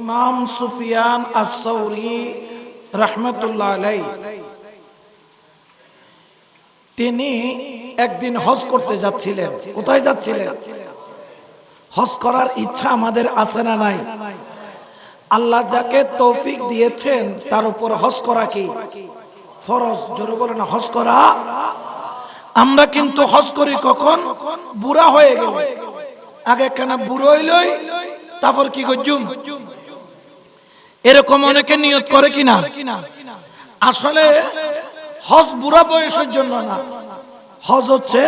ইমাম সুফিয়ান আস-সাউরি রাহমাতুল্লাহ আলাইহি তিনি একদিন হজ করতে যাচ্ছিলেন। কোথায় যাচ্ছিলেন? হজ করার ইচ্ছা আমাদের আছে না নাই? আল্লাহ যাকে তৌফিক দিয়েছেন তার উপর হজ করা কি ফরজ? জোরে বলেন, হজ করা। আমরা কিন্তু হজ করি কখন? বুড়া হয়ে গেল। আগে কেন বুড়ো হইলই তারপর কি করছুম, এরকম অনেকে নিয়ত করে কিনা? আসলে হজ বুড়া বয়সের জন্য না, হজ হচ্ছে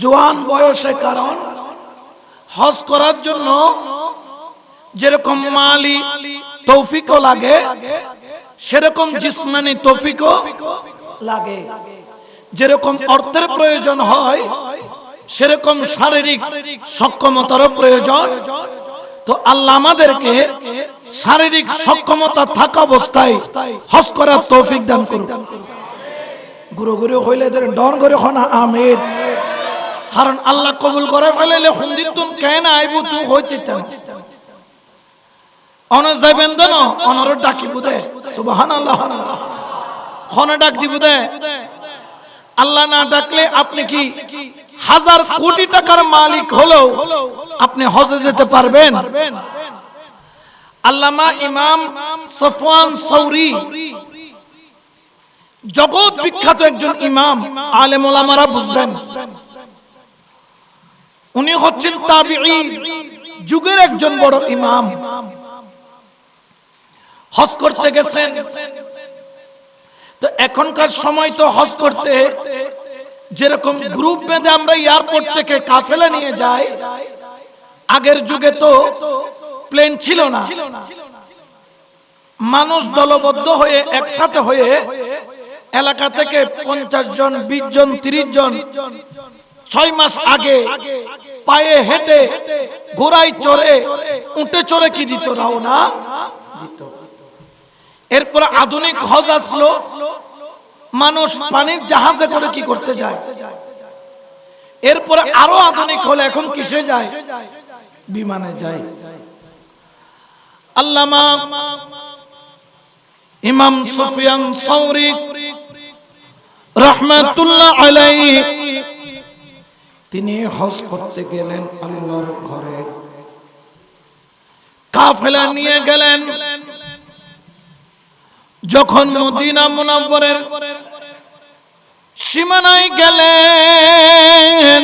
জওয়ান বয়সে। কারণ হজ করার জন্য যেরকম মালি তৌফিকও লাগে, সেরকম জিসমানি তৌফিকও লাগে। যেরকম অর্থের প্রয়োজন হয়, সেরকম শারীরিক সক্ষমতারও প্রয়োজন। তো আল্লাহ আমাদেরকে শারীরিক সক্ষমতা থাকা অবস্থায় হজ করার তৌফিক দান করুন। গুরু গুরু হইলে ডর করে খনা আমিন। কারণ আল্লাহ কবুল করে ফেলাইলে হুন্দিতুন কেন আইবু তু হইতে অন যাইবেন জানো, অনর ডাকিবু দে সুবহানাল্লাহ, হন ডাক দিবু দে। আল্লাহ না ডাকলে আপনি কি হাজার কোটি টাকার মালিক হলেও আপনি হজে যেতে পারবেন? আল্লামা ইমাম সফওয়ান সাউরি জগৎ বিখ্যাত একজন ইমাম, আলেম ওলামারা বুঝবেন। উনি হচ্ছেন তাবিঈ যুগের একজন বড় ইমাম। হজ করতে গেছেন। তো এখনকার সময় তো হজ করতে যেরকম গ্রুপ বেঁধে আমরা এয়ারপোর্ট থেকে কাফেলা নিয়ে যাই, আগের যুগে তো প্লেন ছিল না। মানুষ দলবদ্ধ হয়ে একসাথে হয়ে এলাকা থেকে 50 জন, 20 জন, 30 জন 6 মাস আগে পায়ে হেঁটে, ঘোড়ায় চড়ে, উটে চড়ে কি দিত? রওনা দিত। এরপর আধুনিক হজ আসলো, মানুষ পানির জাহাজে করে কি করতে যায়। এরপরে আরো আধুনিক হলে এখন কিসে যায়? বিমানে যায়। আল্লামা ইমাম সুফিয়ান সাউরি রাহমাতুল্লাহ আলাইহি তিনি হজ করতে গেলেন আল্লাহর ঘরে, কাফেলা নিয়ে গেলেন। যখন মদিনা মুনাওয়ারার সীমানায় গেলেন,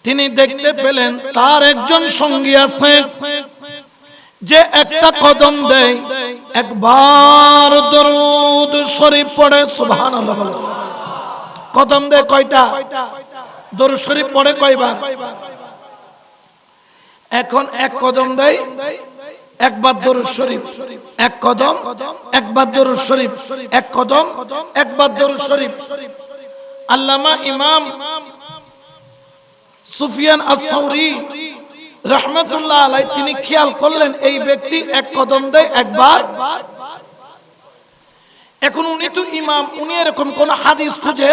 তিনি দেখতে পেলেন তার একজন সঙ্গী আছে যে একটা কদম দেয়, একবার দরুদ শরীফ পড়ে। সুবহানাল্লাহ। কদম দেয় কয়টা? দরুদ শরীফ পড়ে কয়বার? এখন এক কদম দেয়, একবার দরুদ শরীফ, এক কদম, একবার দরুদ শরীফ, এক কদম, একবার দরুদ শরীফ। আল্লামা ইমাম সুফিয়ান আস-সাউরি রাহমাতুল্লাহ আলাইহি তিনি খেয়াল করলেন এই ব্যক্তি এক কদম দেয় একবার। এখন উনি তো ইমাম, উনি এরকম কোন হাদিস খুঁজে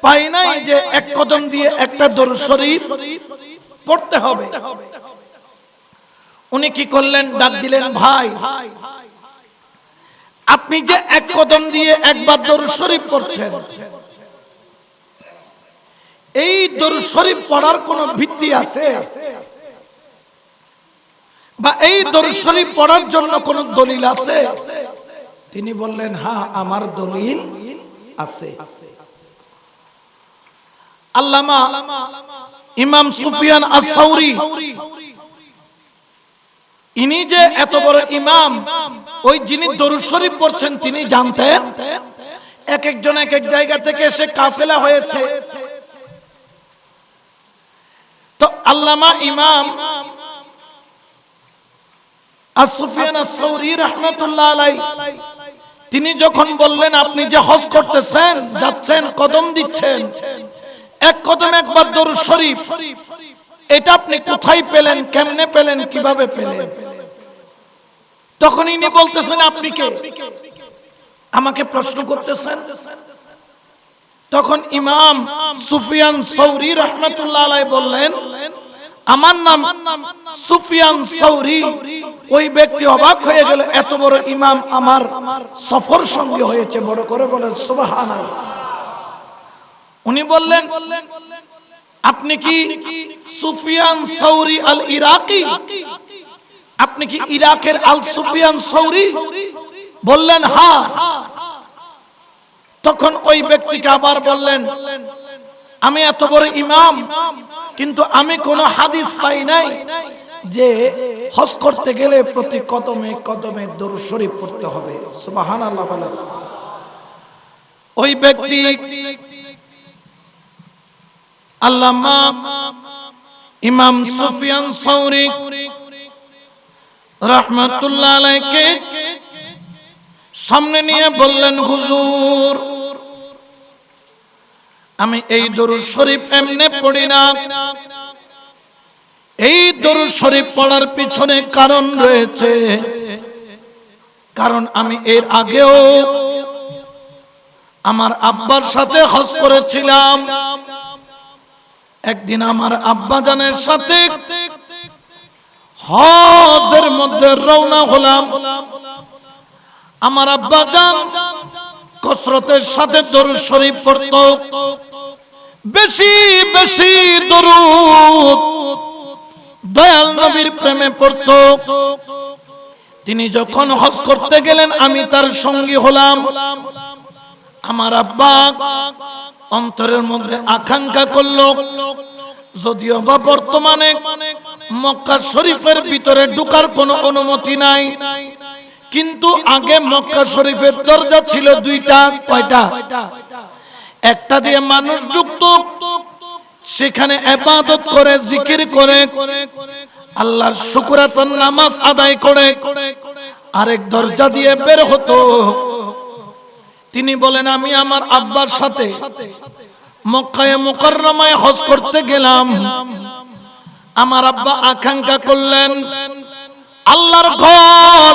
পায় নাই যে এক কদম দিয়ে একটা দরুদ শরীফ পড়তে হবে। উনি কি করলেন? ডাক দিলেন, ভাই আপনি যে এক কদম দিয়ে একবার দরুদ শরীফ পড়ছেন, এই দরুদ শরীফ পড়ার কোন ভিত্তি আছে? বা এই দরুদ শরীফ পড়ার জন্য কোন দলিল আছে? তিনি বললেন, হ্যাঁ আমার দলিল আছে। আল্লামা ইমাম সুফিয়ান আস-সাউরি ইনি যে এত বড় ইমাম, ওই যিনি দরুদ শরীফ পড়ছেন তিনি জানতেন এক একজন এক এক জায়গা থেকে এসে কাফেলা হয়েছে। তো আল্লামা ইমাম সুফিয়ান আস-সাউরি রাহমাতুল্লাহ আলাইহি তিনি যখন বললেন, আপনি যে হজ করতেছেন, যাচ্ছেন, কদম দিচ্ছেন, এক কদম একবার দরুদ শরীফ, এটা আপনি কোথায় পেলেন, কেমনে পেলেন, কিভাবে পেলেন? তখন ইনি বলতেছেন, আপনি কে? আমাকে প্রশ্ন করতেছেন। তখন ইমাম সুফিয়ান সাউরি রাহমাতুল্লাহ আলাইহি বললেন, আমার নাম সুফিয়ান সাউরি। ওই ব্যক্তি অবাক হয়ে গেল, এত বড় ইমাম আমার সফর সঙ্গী হয়েছে, বড় করে বলেন সুবহানাল্লাহ। উনি বললেন, আপনি কি সুফিয়ান সাউরি আল ইরাকি? আপনি কি ইরাকের আল সুফিয়ান সাউরি? বললেন হ্যাঁ। তখন ওই ব্যক্তিকে আবার বললেন, আমি এত বড় ইমাম, কিন্তু আমি কোন হাদিস পাই নাই যে হজ করতে গেলে প্রতি কদমে কদমে দরুদ শরীফ পড়তে হবে। সুবহানাল্লাহ বলেন। ওই ব্যক্তি আল্লামা ইমাম সুফিয়ান সাউরি রাহমাতুল্লাহ আলাইহি সামনে নিয়ে বললেন, হুজুর, আমি এই দরুদ শরীফ এমনি পড়ি না। এই দরুদ শরীফ পড়ার পিছনে কারণ রয়েছে। কারণ আমি এর আগেও আমার আব্বার সাথে হজ করেছিলাম। একদিন আমার আব্বা জানের সাথে হজের মধ্যে রওনা হলাম। আমার আব্বা জান কসরতের সাথে দরুদ শরীফ পড়ত, বেশি বেশি দরুদ দয়াল নবীর প্রেমে পড়ত। তিনি যখন হজ করতে গেলেন, আমি তার সঙ্গী হলাম। আমার আব্বা অন্তরের মধ্যে আকাঙ্ক্ষা করলো, যদিও বা বর্তমানে মক্কা শরীফের ভিতরে ঢোকার কোনো অনুমতি নাই, কিন্তু আগে মক্কা শরীফের দরজা ছিল দুইটা। কয়টা? একটা দিয়ে মানুষ ঢুকতো, সেখানে ইবাদত করে, জিকির করে, আল্লাহর শুকরাতন নামাজ আদায় করে। আরেক দরজা দিয়ে বের হতো। তিনি বলেন, আমি আমার আব্বার সাথে মক্কায়ে মুকাররমায় হজ করতে গেলাম। আমার আব্বা আকাঙ্ক্ষা করলেন, আল্লাহর ঘর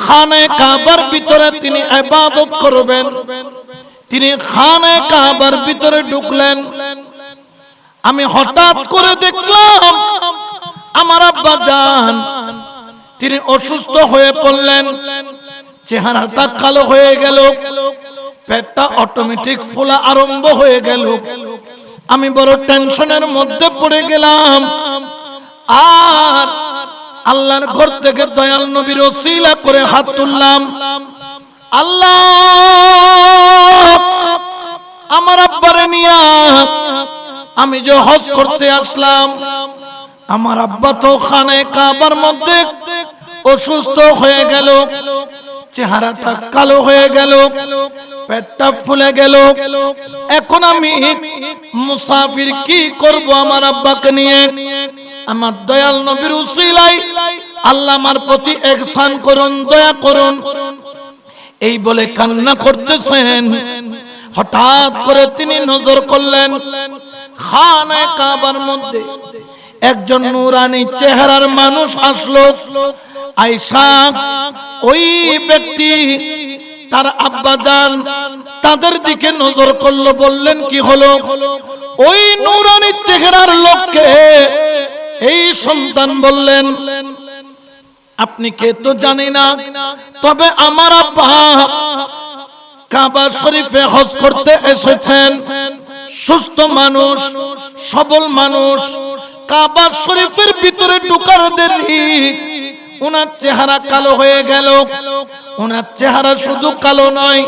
খানে কাবার ভিতরে তিনি ইবাদত করবেন। তিনি খানে কাবার ভিতরে ঢুকলেন। আমি হঠাৎ করে দেখলাম আমার আব্বা জান তিনি অসুস্থ হয়ে পড়লেন। চেহারাটা কালো হয়ে গেল, পেটটা অটোমেটিক ফোলা আরম্ভ হয়ে গেল। আমি বড় টেনশনের মধ্যে পড়ে গেলাম। আর আল্লাহর ঘর থেকে দয়াল নবীর ওসিলা করে হাত তুললাম, আল্লাহ আমার আব্বারে নিয়া আমি যে হজ করতে আসলাম, আমার আব্বা তো খানে কাবার মধ্যে অসুস্থ হয়ে গেল, চেহারাটা কালো হয়ে গেল, পেটটা ফুলে গেল। এখন আমি মুসাফির কি করব আমার আব্বাকে নিয়ে? আমার দয়াল নবীর উসিলায় আল্লাহ আমার প্রতি ইহসান করুন, দয়া করুন। এই বলে কান্না করতেছেন। হঠাৎ করে তিনি নজর করলেন খানে কাবার মধ্যে একজন নূরানী চেহারার মানুষ আসলো। আয়েশা ওই ব্যক্তি তার আব্বা জান তাদের দিকে নজর করলো, বললেন, কি হলো? ওই নূরানী চেহারার লোককে এই সন্তান বললেন, আপনি কে তো জানি না, তবে আমার আব্বা কাবা শরীফে হজ করতে এসেছেন। সুস্থ মানুষ, সবল মানুষ। কাবা শরীফের ভিতরে ঢোকার দেরি ওনার চেহারা কালো হয়ে গেল। ওনার চেহারা শুধু কালো নয়,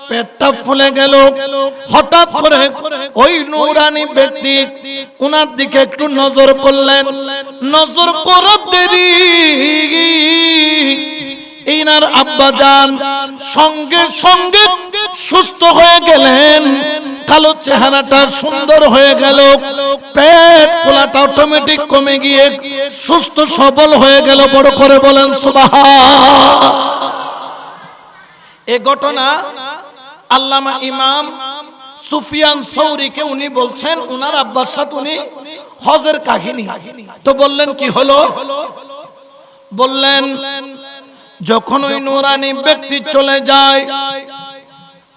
পেটটা ফুলে গেল। হঠাৎ করে ওই নূরানী ব্যক্তি ওনার দিকে একটু নজর করলেন। নজর করার দেরি ইনার আব্বা জান সঙ্গে সঙ্গে সুস্থ হয়ে গেলেন। কালো চেহারাটা সুন্দর হয়ে গেল, পেট ফোলাটা অটোমেটিক কমে গিয়ে সুস্থ সবল হয়ে গেল। বড় করে বলেন সুবহান। এই ঘটনা আল্লামা ইমাম সুফিয়ান সাউরিকে উনি বলছেন, উনার আব্বার সাথে উনি হজের কাহিনী। তো বললেন, কি হলো? বললেন, যখন ওই নূরানী ব্যক্তি চলে যায়,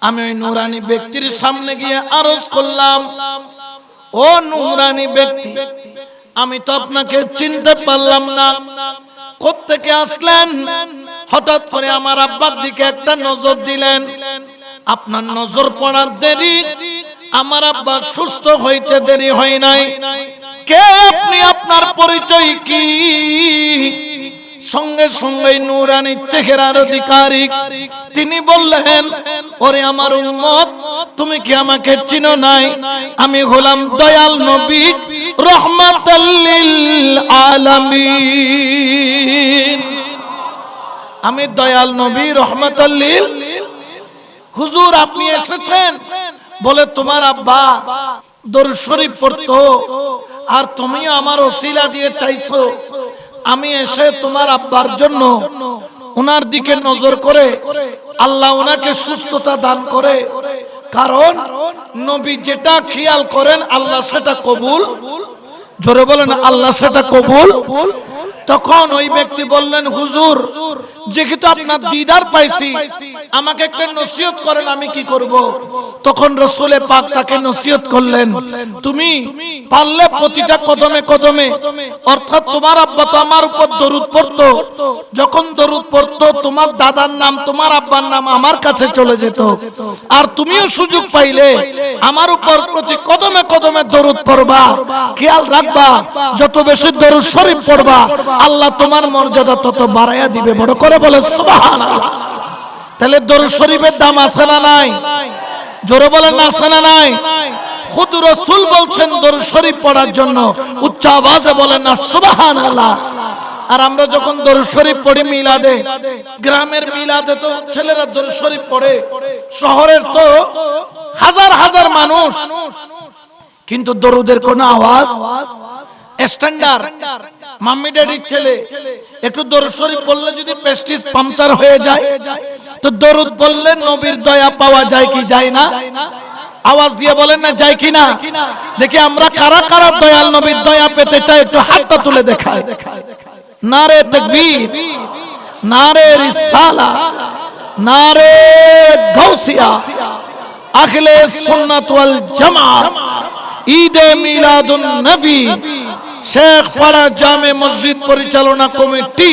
আমি ওই নূরানী ব্যক্তির সামনে গিয়ে আরজ করলাম, ও নূরানী ব্যক্তি, আমি তো আপনাকে চিনতে পারলাম না, কোত্থেকে আসলেন? হঠাৎ করে আমার আব্বার দিকে একটা নজর দিলেন। আপনার নজর পড়ার দেরি, আমার আব্বা সুস্থ হইতে দেরি হয় নাই। কে আপনি? আপনার পরিচয় কি? সঙ্গে সঙ্গে নূরানী চেহারার অধিকারী তিনি বললেন, ওরে আমার উম্মত, তুমি কি আমাকে চিনো নাই? আমি হলাম দয়াল নবী রাহমাতাল লিল আলামিন। আমি দয়াল নবী রাহমাতাল লিল। হুজুর আপনি এসেছেন? বলে তোমার আব্বা দরুদ শরীফ পড়তো, আর তুমি আমার ওসিলা দিয়ে চাইছো আমি এসে তোমার আব্বার জন্য ওনার দিকে নজর করে আল্লাহ ওনাকে সুস্থতা দান করে। কারণ নবী যেটা খেয়াল করেন আল্লাহ সেটা কবুল। জোরে বলেন আল্লাহ সেটা কবুল। তখন ওই ব্যক্তি বললেন, হুজুর যেহেতু আপনার দিদার পাইছি, আমাকে একটা নসিহত করেন, আমি কি করব? তখন রাসূলে পাক তাকে নসিহত করলেন, তুমি পারলে প্রতিটা কদমে কদমে, অর্থাৎ তোমার আব্বা তো আমার উপর দরুদ পড়তো, যখন দরুদ পড়তো তোমার দাদার নাম তোমার আব্বার নাম আমার কাছে চলে যেত, আর তুমিও সুযোগ পাইলে আমার উপর প্রতি কদমে কদমে দরুদ পড়বা। খেয়াল রাখবা যত বেশি দরুদ শরীফ পড়বা আল্লাহ তোমার মর্যাদা তত বাড়াইয়া দিবে। বড় করে বলে সুবহানাল্লাহ। তাহলে দরুদ শরীফের দাম আছে না নাই? জোরে বলেন আছে না নাই? খুদ রাসূল বলছেন দরুদ শরীফ পড়ার জন্য, উচ্চ আওয়াজে বলেন না সুবহানাল্লাহ। আর আমরা যখন দরুদ শরীফ পড়ি মিলাদে, গ্রামের মিলাদে তো ছেলেরা দরুদ শরীফ পড়ে, শহরের তো হাজার হাজার মানুষ, কিন্তু দরুদের কোনো আওয়াজ স্ট্যান্ডার্ড। মাম্মি ড্যাডির ছেলে একটু দরুদ শরীফ পড়লে যদি পেস্টিস পাংচার হয়ে যায়, তো দরুদ পড়লে নবীর দয়া পাওয়া যায় কি যায় না? আওয়াজ দিয়ে বলেন না যায় কি না? দেখি আমরা কারা কারা দয়াল নবীর দয়া পেতে চাই, একটু হাতটা তুলে দেখায়। নারে তাকবীর, নারে রিসালা, নারে গাউসিয়া, আহলে সুন্নাত ওয়াল জামাত, ঈদে মিলাদুন নবী, শেখ পাড়া জামে মসজিদ পরিচালনা কমিটি,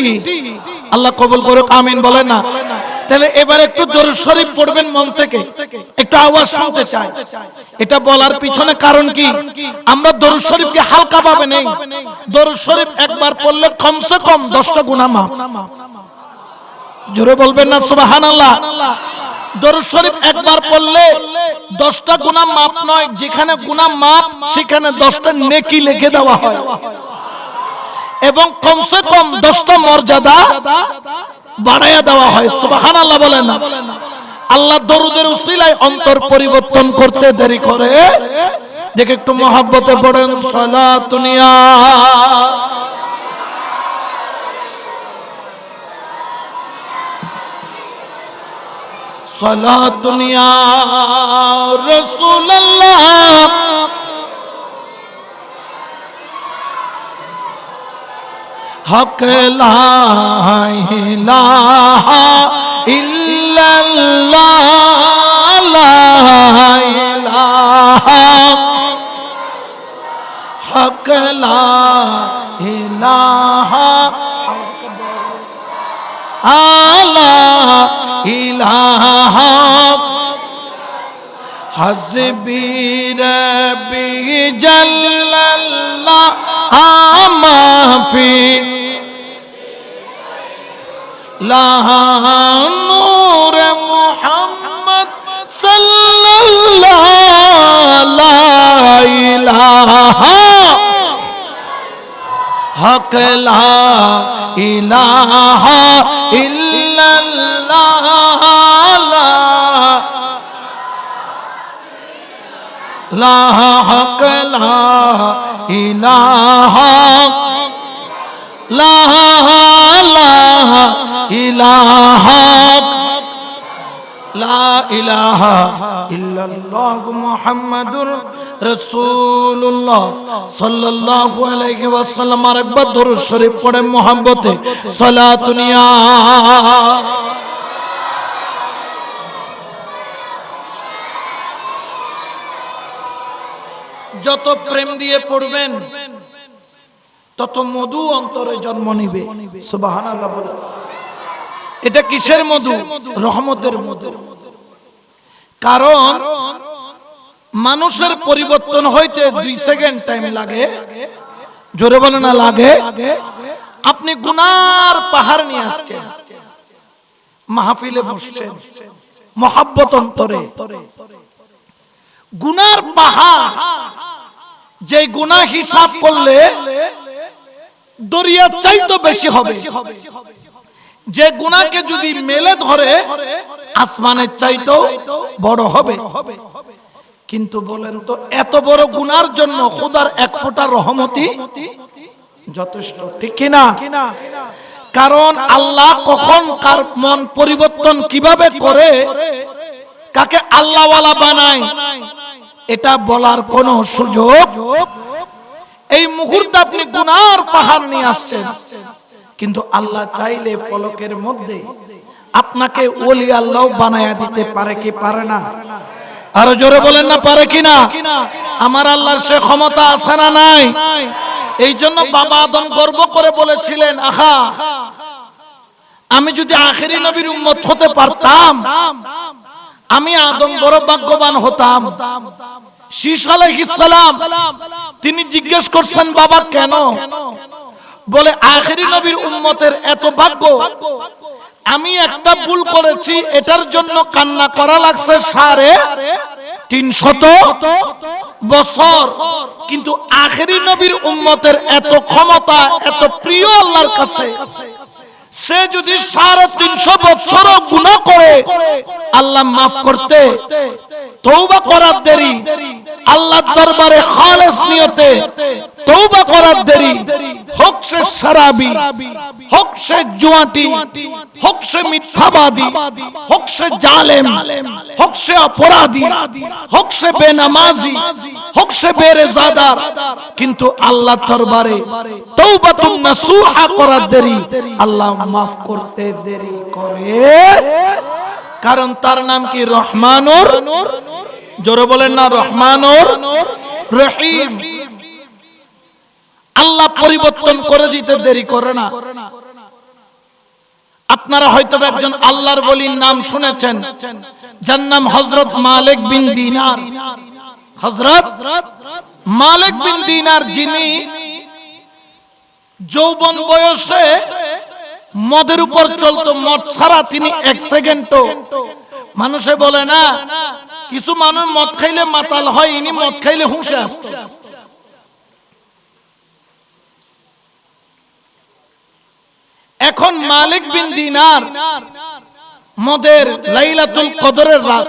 আল্লাহ কবুল করুক, আমিন বলেন না। তাহলে এবার একটু দরুদ শরীফ পড়বেন মন থেকে, একটু আওয়াজ শুনতে চাই। এটা বলার পিছনে কারণ কি? আমরা দরুদ শরীফকে হালকা ভাবে নেই। দরুদ শরীফ একবার পড়লে কমসে কম 10টা গুনাহ মাফ। জোরে বলবেন না সুবহানাল্লাহ। দরুদ শরীফ একবার পড়লে 10টা গুনাহ মাফ নয়, যেখানে গুনাহ মাফ সেখানে 10টা নেকি লিখে দেওয়া হয়, এবং কমসে কম 10টা মর্যাদা বাড়ায়া দেওয়া হয়। সুবহানাল্লাহ বলেন না। আল্লাহ দরুদের উসিলায় অন্তর পরিবর্তন করতে দেরি করে। দেখে একটু মহব্বতে পড়েন সালাতুনিয়া সালাতুনিয়া রাসূলুল্লাহ হক লা ইলাহা ইল্লাল্লাহ, লা ইলাহা হক লা ইলাহা আলা ইলাহা হাসবি রাব্বি জাল্লাল্লাহ মাফি লা নূর মুহাম্মদ সাল্লাল্লাহু লা ইলাহা হক লা ইলাহা ইল্লাল্লাহ, লা হক লা ইলাহা লা ইলাহা লা ইলাহা ইল্লাল্লাহ মুহাম্মাদুর রাসূলুল্লাহ সাল্লাল্লাহু আলাইহি ওয়াসাল্লাম। আর একবার দরুদ শরীফ পড়ে মুহাব্বতে সালাতুনিয়া। যত প্রেম দিয়ে পড়বেন তত মধু অন্তরে জন্ম নিবে। সুবহানাল্লাহ বলে। এটা কিসের মধু? রহমতের মধু। কারণ মানুষের পরিবর্তন হইতে 2 সেকেন্ড টাইম লাগে। জোরে বলে না লাগে? আপনি গুনার পাহাড় নিয়ে আসছেন, মাহফিলে বসছেন, মহাব্বত অন্তরে গুনার পাহাড়, যে গুনাহ হিসাব করলে দরিয়ার চাইতে বেশি হবে, যে গুনাহকে যদি মেলে ধরে আসমানের চাইতেও বড় হবে। কিন্তু বলেন তো, এত বড় গুনার জন্য খোদার 1 ফোঁটা রহমতি যথেষ্ট, ঠিক কিনা? কারণ আল্লাহ কখন কার মন পরিবর্তন কিভাবে করে, কাকে আল্লাহওয়ালা বানায়, এটা বলার কোনো সুযোগ। এই মুহূর্তে আপনি গুনার পাহাড় নিয়ে আসছেন, কিন্তু আল্লাহ চাইলে পলকের মধ্যে আপনাকে ওলি আল্লাহ বানায়া দিতে পারে কি পারে না? আরো জোরে বলেন না, পারে কিনা? আমার আল্লাহর সে ক্ষমতা আছে না নাই? এই জন্য বাবা আদম গর্ব করে বলেছিলেন, আহা, আমি যদি আখেরি নবীর উম্মত হতে পারতাম, আমি আদম বড় ভাগ্যবান হতাম। শীশ আলাইহিস সালাম তিনি জিজ্ঞেস করছেন, বাবা কেন? বলে আখেরি নবীর উম্মতের এত ভাগ্য, আমি একটা ভুল করেছি, এটার জন্য কান্না করা লাগছে 350 বছর। কিন্তু আখেরি নবীর উম্মতের এত ক্ষমতা, এত প্রিয় আল্লাহর কাছে, সে যদি 350 বছর গুনাহ করে আল্লাহ মাফ করতে, তওবা করার দেরি, আল্লাহর দরবারে খালেস নিয়তে তওবা করার দেরি, হোক সে শরাবী, হোক সে জুয়াটি, হোক সে মিথ্যাবাদী, হোক সে জালেম, হোক সে অপরাধী, হোক সে বেনামাজি, হোক সে বেরেজাদার, কিন্তু আল্লাহর দরবারে তওবাতুন নাসুহা করার দেরি, আল্লাহ মাফ করতে দেরি করে। কারণ তার নাম কি? রহমানুর। জোরে বলেন না, রহমানুর রহিম। আল্লাহ পরিবর্তন করে দিতে দেরি করে না। আপনারা হয়তো একজন আল্লাহর ওলির নাম শুনেছেন, যার নাম হযরত মালিক বিন দিনার। হযরত মালিক বিন দিনার, যিনি যৌবন বয়সে মদের উপর চলতো, মদ ছাড়া তিনি 1 সেকেন্ডও, মানুষে বলে না কিছু মানুষ মদ খাইলে মাতাল হয়, ইনি মদ খাইলে হুঁশে আসতো। এখন মালিক বিন দিনার মদের লাইলাতুল কদরের রাত,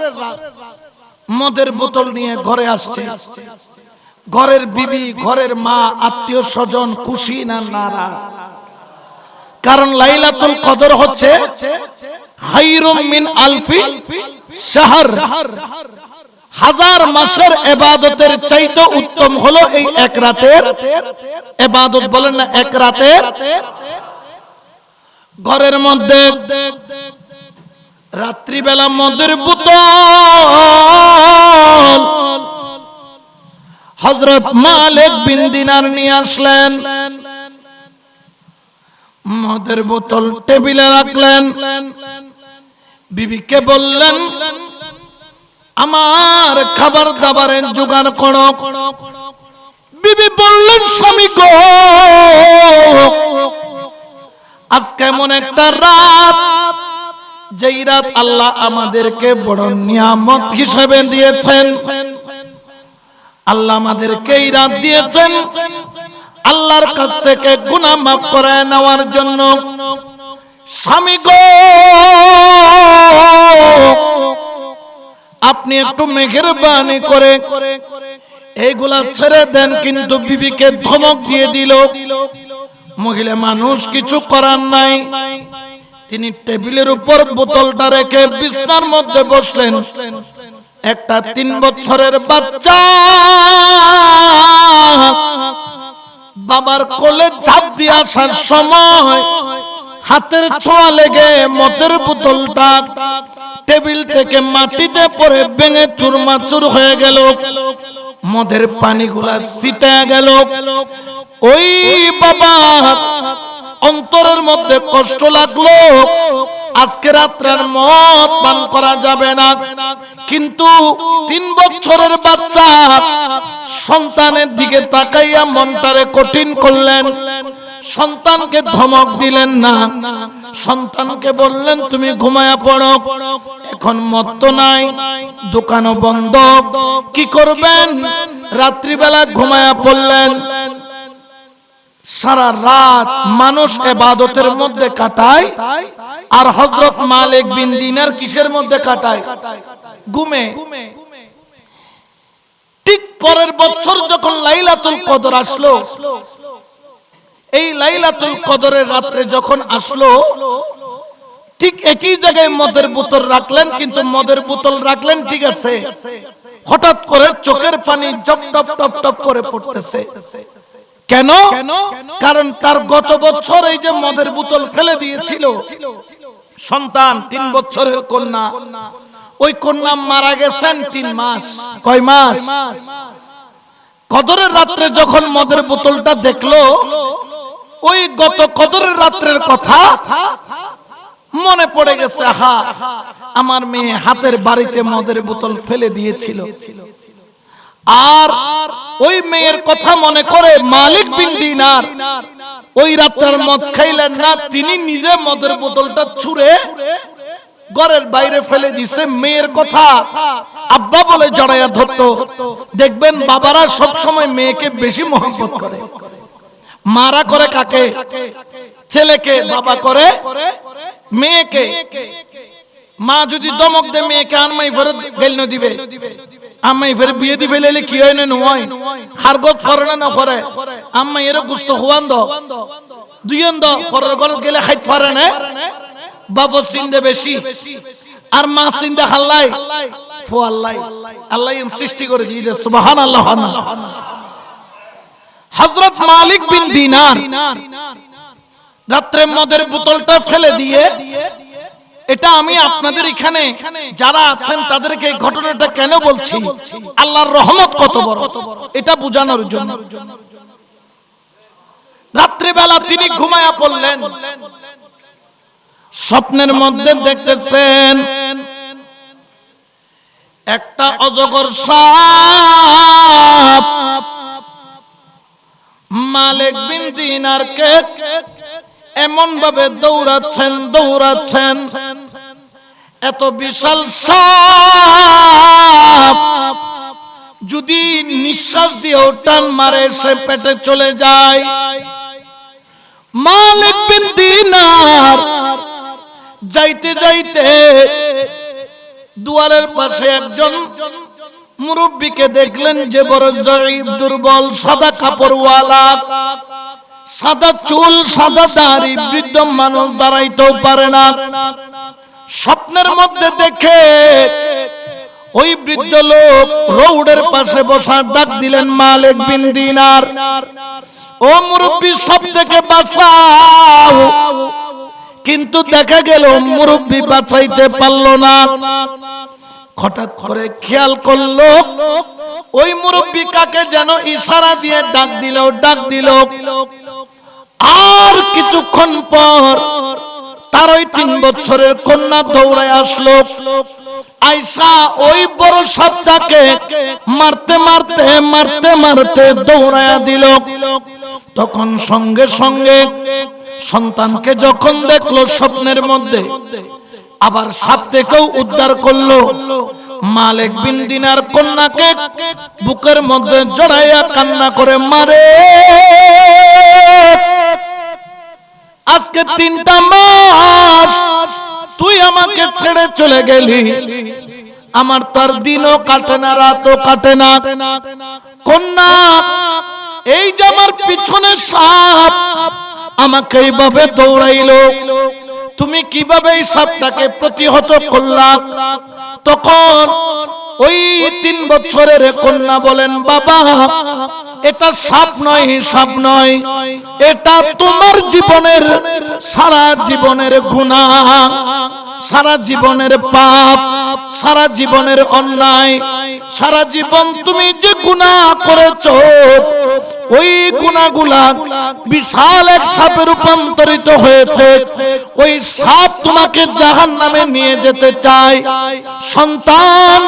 মদের বোতল নিয়ে ঘরে আসছে। ঘরের বিবি, ঘরের মা, আত্মীয় স্বজন খুশি না নারাজ? কারণ লাইলাতুল কদর হচ্ছে খায়রুম মিন আলফি শাহর, 1000 মাসের ইবাদতের চাইতে উত্তম হলো এই 1 রাতের ইবাদত। বলেন না, 1 রাতের। ঘরের মধ্যে রাত্রিবেলা মদের বোতল হযরত মালিক বিন দিনার নিয়ে আসলেন। মদের বোতল টেবিলে রাখলেন, বিবিকে বললেন, আমার খাবার দাবারের জোগাড় করো। বিবি বললেন, স্বামী গো, আজকে এমন একটা রাত, যেই রাত আল্লাহ আমাদেরকে বড় নিয়ামত হিসেবে দিয়েছেন। আল্লাহ আমাদেরকে এই রাত দিয়েছেন আল্লাহর কাছ থেকে গুনাহ মাফ করে নেওয়ার জন্য। স্বামী গো, আপনি একটু মেহেরবানি করে এইগুলা ছেড়ে দেন। কিন্তু বিবিকে ধমক দিয়ে দিল। মহিলা মানুষ, কিছু করার নাই। তিনি টেবিলের উপর বোতলটা রেখে বিছানার মধ্যে বসলেন। একটা 3 বছরের বাচ্চা বাবার কোলে ঝাঁপ দিয়ে আসার সময় হাতের ছোঁয়া লেগে মদের বোতলটা টেবিল থেকে মাটিতে পড়ে ভেঙে চুরমাচুর হয়ে গেল। মদের পানিগুলা ছিটে গেল। ওই বাবা অন্তরের মধ্যে কষ্ট লাগলো, আজকে রাত্রের মদ পান করা যাবে না। কিন্তু 3 বছরের বাচ্চা সন্তানের দিকে তাকাইয়া মনটারে কঠিন করলেন, সন্তানকে ধমক দিলেন না, সন্তানকে বললেন তুমি ঘুমায়া পড়ো, এখন মদ তো নাই, দোকানও বন্ধ, কি করবেন? রাত্রিবেলা ঘুমায়া পড়লেন। সারা রাত মানুষ ইবাদতের মধ্যে কাটায়, আর হযরত মালিক বিন দিনার কিসের মধ্যে কাটায়? ঘুমে। ঠিক পরের বছর যখন লাইলাতুল কদর আসলো, এই লাইলাতুল কদরের রাত্রে যখন আসলো, ঠিক একই জায়গায় মদের বোতল রাখলেন, কিন্তু মদের বোতল রাখলেন ঠিক আছে, হঠাৎ করে চোখের পানি জপ টপ টপ টপ করে পড়তেছে। কেন? কারণ তার গত বছর এই যে মদের বোতল ফেলে দিয়েছিল সন্তান, 3 বছরের কন্যা, ওই কন্যা মারা গেছেন 3 মাস। কয় মাস? কদরের রাত্রে যখন মদের বোতলটা দেখলো, ওই গত কদরের রাত্রের কথা মনে পড়ে গেছে। আহা, আমার মেয়ে হাতের বাড়িতে মদের বোতল ফেলে দিয়েছিল। আর ওই মেয়ের কথা মনে করে মালিক বিন দিনার ওই রাত্রের মদ খাইলেন না, তিনি নিজে মদের বোতলটা ছুঁড়ে ঘরের বাইরে ফেলে দিছে। মেয়ের কথা আব্বা বলে জড়াইয়া ধরতো। দেখবেন বাবারা সব সময় মেয়েকে বেশি মহব্বত করে। মারা করে কাকে? ছেলেকে। বাবা করে মেয়েকে। মা যদি দমক দে মেয়েকে, আনমাই ফেরত গেল দিবে, আম্মাই ফের বিয়ে দিবে, লেলে কি হয় না নয়, হারগত করে না করে, আম্মাই এর গুস্ত হুয়ান দ দুইন দ পরের ঘর গেলে খাইতে পারে না, বাবা চিন্তা বেশি, আর মা চিন্তা হাল্লাই ফু আল্লাহ। আল্লাহ সৃষ্টি করেছে, সুবহানাল্লাহ। হযরত মালিক বিন দিনার রাত্রে মদের বোতলটা ফেলে দিয়ে, এটা আমি আপনাদের এখানে যারা আছেন তাদেরকে এই ঘটনাটা কেন বলছি, আল্লাহর রহমত কত বড় এটা বোঝানোর জন্য। রাত্রিবেলা তিনি ঘুমায়া পড়লেন, স্বপ্নের মধ্যে দেখতেছেন একটা অজগর সাপ মালিক বিন দিনারকে এমন ভাবে দৌড়াচ্ছেন, এত বিশাল সাপ যদি নিঃশ্বাস দিয়ে টান মারে সে পেটে চলে যায়। মালিক বিন দিনার যাইতে যাইতে দুয়ারের পাশে একজন মুরব্বীকে দেখলেন যে বড় জয়ীফ, দুর্বল, সাদা কাপড়ওয়ালা, সাদা চুল, সাদা দাড়ি, বৃদ্ধ মানুষ, দাঁড়াইতেও পারে না। স্বপ্নের মধ্যে দেখে ওই বৃদ্ধ লোক রোডের পাশে বসা ডাক দিলেন মালিক বিন দিনার, ও মুরব্বী সব থেকে বাঁচাও। কিন্তু দেখা গেল মুরব্বী বাঁচাইতে পারল না। হঠাৎ করে খেয়াল করলো ওই মুরব্বী কাকে যেন ইশারা দিয়ে ডাক দিল। আর কিছুক্ষণ পর তার ওই 3 বছরের কন্যা দৌড়ায় আসলো। আয়সা ওই বড় সাপটাকে মারতে দৌড়ায়া দিল। তখন সঙ্গে সঙ্গে সন্তানকে যখন দেখলো স্বপ্নের মধ্যে, আবার সাপ থেকেও উদ্ধার করলো। মালিক বিন দিনার কন্যাকে বুকের মধ্যে জড়াইয়া কান্না করে মারে, আজকে 3টা মাস তুই আমাকে ছেড়ে চলে গেলি, আমার তার দিনও কাটে না, রাতও কাটে না। কন্যা, এই যে আমার পিছনে সাপ আমাকে এইভাবে দৌড়াইলো, তুমি কিভাবে এই সাপটাকে প্রতিহত করলা? তখন ওই 3 বছরের কন্যা বলেন, বাবা এটা সাপ নয়, এটা তোমার জীবনের সারা জীবনের গুনাহ, সারা জীবনের পাপ, সারা জীবনের অন্যায়, সারা জীবন তুমি যে গুনাহ করেছো ওই গুনাহগুলা বিশাল এক সাপে রূপান্তরিত হয়েছে। ওই সাপ তোমাকে জাহান্নামে নিয়ে যেতে চায়। সন্তান,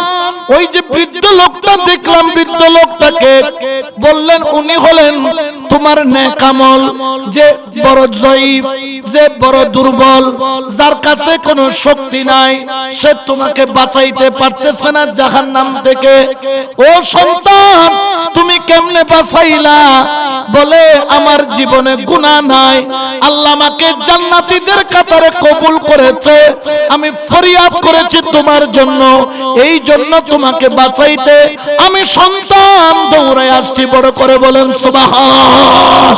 ওই যে বৃদ্ধ লোকটা দেখলাম, বৃদ্ধ লোকটাকে বললেন উনি হলেন তোমার নেক আমল, যে বড় জয়ীফ, যে বড় দুর্বল, যার কাছে কোনো শক্তি নাই, সে তোমাকে বাঁচাইতে পারতেছে না জাহান্নাম থেকে। ও সন্তান, তুমি কেমনে বাঁচাইলা? বলে আমার জীবনে গুনাহ নাই, আল্লাহ আমাকে জান্নাতীদের কাতারে কবুল করেছে, আমি ফরিয়াদ করেছি তোমার জন্য, এই জন্য তোমাকে বাঁচাইতে আমি সন্তান দৌড়ায় আসছি। বড় করে বলেন সুবহান।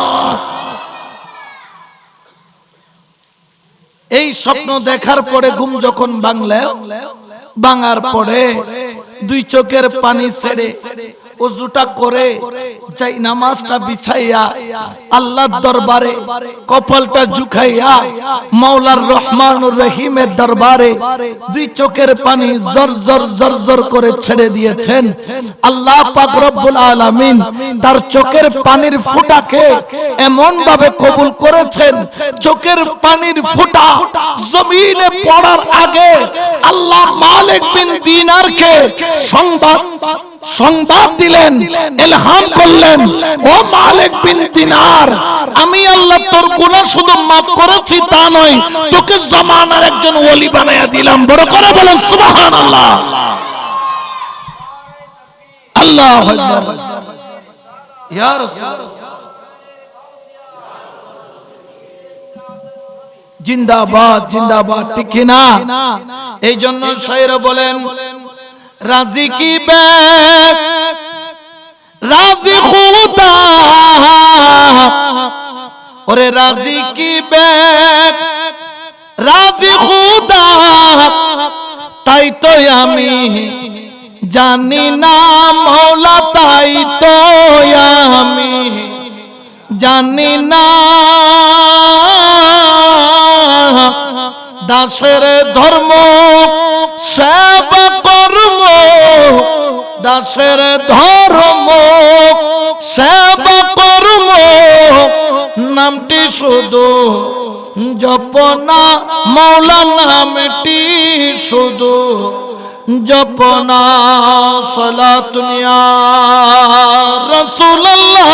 এই স্বপ্ন দেখার পরে ঘুম যখন ভাঙার পরে দুই চোখের পানি ছেড়ে ওযুটা করে যাই নামাজটা বিছাইয়া আল্লাহর দরবারে কপালটা ঝুঁকাইয়া মাওলার রহমানুর রহিমের দরবারে দুই চোখের পানি জর করে ছেড়ে দিয়েছেন। আল্লাহ পাক রব্বুল আলামিন তার চোখের পানির ফোঁটাকে এমন ভাবে কবুল করেছেন, চোখের পানির ফোঁটা জমিনে পড়ার আগে আল্লাহ মালিক বিন দিনারকে সংবাদ দিলেন, ইলহাম করলেন, ও মালিক বিন দিনার, আমি আল্লাহ তোর গুনাহ শুধু মাফ করেছি তা নয়, তোকে জামানার একজন ওলি বানায়া দিলাম। বড় করে বলেন সুবহানাল্লাহ। আল্লাহু আকবার। ইয়া রাসূল জিন্দাবাদ, জিন্দাবাদ, ঠিক না? এই জন্য শায়ের বলেন, রাজি কি বে রাজি খুদা, ওরে রাজি কি বে রাজি খুদা, তাই তো আমি জানি না মওলা, তাই তো আমি জানি না দাসের ধর্ম সেবা কর্ম, দাসের ধর্ম সেবা কর্ম, নামটি শুধু জপনা, মওলা নামটি শুধু জপনা। সালাতুন ইয়া রাসূলুল্লাহ।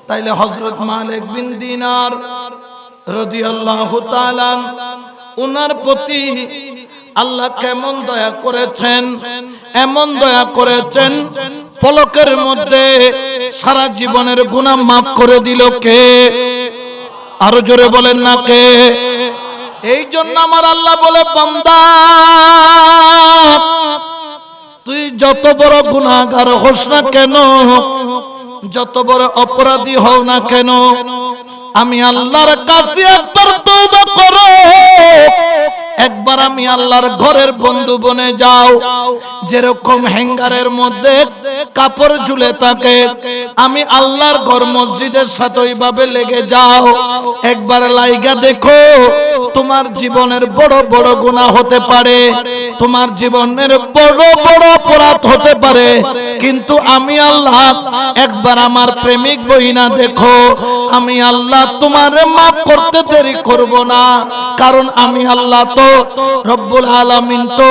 তাইলে হযরত মালিক বিন দিনার রাদিয়াল্লাহু তাআলা উনার প্রতি আল্লাহ কেমন দয়া করেছেন, এমন দয়া করেছেন, পলকের মধ্যে সারা জীবনের গুনাহ মাফ করে দিল। কে? আরো জোরে বলেন না কে? এই জন্য আমার আল্লাহ বলে, বান্দা তুই যত বড় গুনাহগার হোস না কেন, যত বড় অপরাধী হও না কেন, আমি আল্লাহর কাছে একবার তওবা করো, একবার আমি আল্লাহর ঘরের বন্ধু বনে যাও। যেরকম হ্যাঙ্গারের মধ্যে কাপড় ঝুলে থাকে, আমি আল্লাহর ঘর মসজিদের সাথে ওইভাবে লেগে যাও, একবার লাইগা দেখো। তোমার জীবনের বড় বড় গুনাহ হতে পারে, তোমার জীবনের বড় বড় অপরাধ হতে পারে, কিন্তু আমি আল্লাহ একবার আমার প্রেমিক বইনা দেখো, আমি আল্লাহ তোমার মাফ করতে দেরি করব না। কারণ আমি আল্লাহ তো রব্বুল আলামিন তো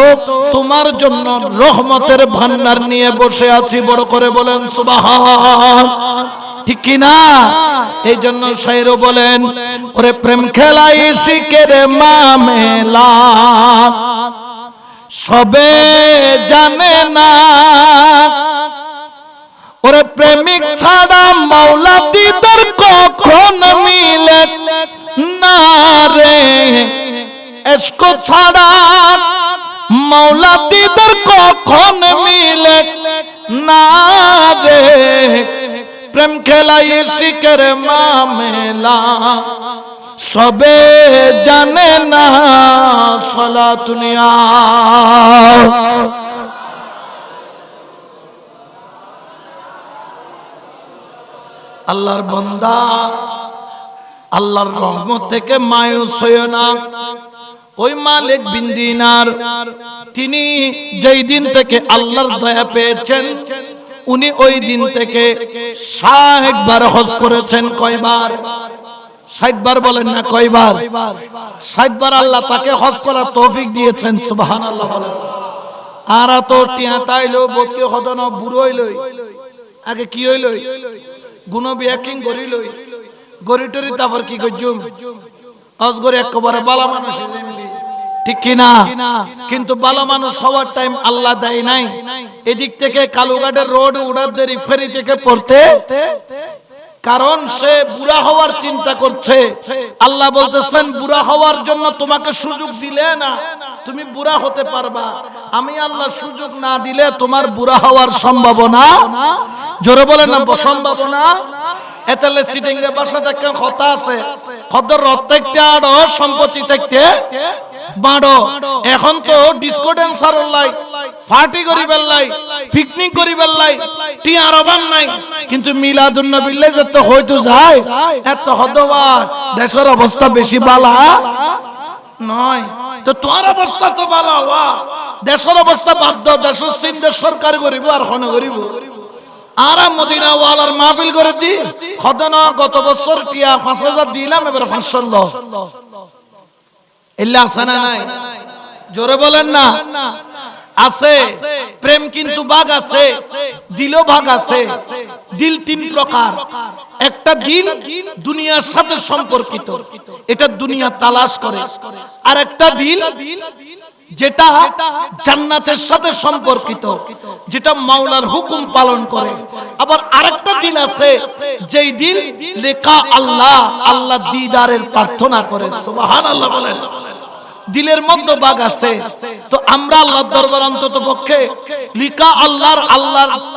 তোমার জন্য রহমতের ভান্ডার নিয়ে বসে আছি। বড় করে বলেন সুবহান, ঠিক কি না? এই জন্য শায়ের বলেন, ওরে প্রেম খেলাই শিকের মামেলা সবে জানে না, ওরে প্রেমিক ছাড়া মাওলা দিদার কখন মিলে না রে, ইশক ছাড়া মাওলা দিদার কখন মিলে না রে, প্রেম খেলাই শিকের মামেলা সবে জানে না। সালাতুন ইয়া আল্লাহর বান্দা, আল্লাহর রহমত থেকে মায়ুস হইও না। ওই মালিক বিন দিনার তিনি যেই দিন থেকে আল্লাহর দয়া পেয়েছেন উনি ওই দিন থেকে 60 বার হজ করেছেন। কয়বার? 60 বার বলেন না, কয়বার? 60 বার আল্লাহ তাকে হজ করার তৌফিক দিয়েছেন। সুবহানাল্লাহ বলেন। আর তো টিয়া তাইলো বদকে হদন বুড়ো হইলই, আগে কি হইলই গুণ বিয়াকিং করিলই, গরিটরি তারপর কি করছুম হজ করে একেবারে বালা মানুষ, ঠিক কিনা? কিন্তু ভালো মানুষ হওয়ার টাইম আল্লাহ দেয় নাই। এদিক থেকে কালুঘাটের রোড উড়ার দেরি ফেরি থেকে পড়তে, কারণ সে বুড়া হওয়ার চিন্তা করছে। আল্লাহ বলতেছেন বুড়া হওয়ার জন্য তোমাকে সুযোগ দিলে না তুমি বুড়া হতে পারবা, আমি আল্লাহ সুযোগ না দিলে তোমার বুড়া হওয়ার সম্ভাবনা, জোরে বলেন না সম্ভাবনা। এতলে সিটিং এর বাসা থেকে কথা আছে, খদর রত থাকতে আড়ো সম্পত্তি থাকতে বাড়ো। এখন তো ডিস্কো ড্যান্সার লাই, পার্টি করিবার লাই, পিকনিক করিবার লাই, টিয়ার অভাব নাই, কিন্তু মিলাদুন নবীলে যত হয়তো যায় এত হদবা দেশের অবস্থা বেশি বালা নয়। তো তোমার অবস্থা তো বালা হওয়া, দেশের অবস্থা বাদ দাও, দেশের সিন্ধের সরকার করিব আর হন করিব। আর মদিনা ওয়ালার মাহফিল করে দি হদনা গত বছর টিয়া 5000 দিলাম, এবার 500 ইল্লা আছে না নাই? জোরে বলেন না আছে। প্রেম কিন্তু ভাগ আছে, দিলও ভাগ আছে। দিল 3 প্রকার। একটা দিল দুনিয়ার সাথে সম্পর্কিত, এটা দুনিয়া তালাশ করে। আর একটা দিল যেটা জান্নাতের সাথে সম্পর্কিত, যেটা মাওলার হুকুম পালন করে। আবার আরেকটা দিল আছে যেই দিল লিকা আল্লাহ, আল্লাহ দিদারের প্রার্থনা করে। সুবহানাল্লাহ বলেন। দিলের মধ্যে ভাগ আছে। তো আমরা আল্লাহর দরবার অন্তত পক্ষে লিকা আল্লাহর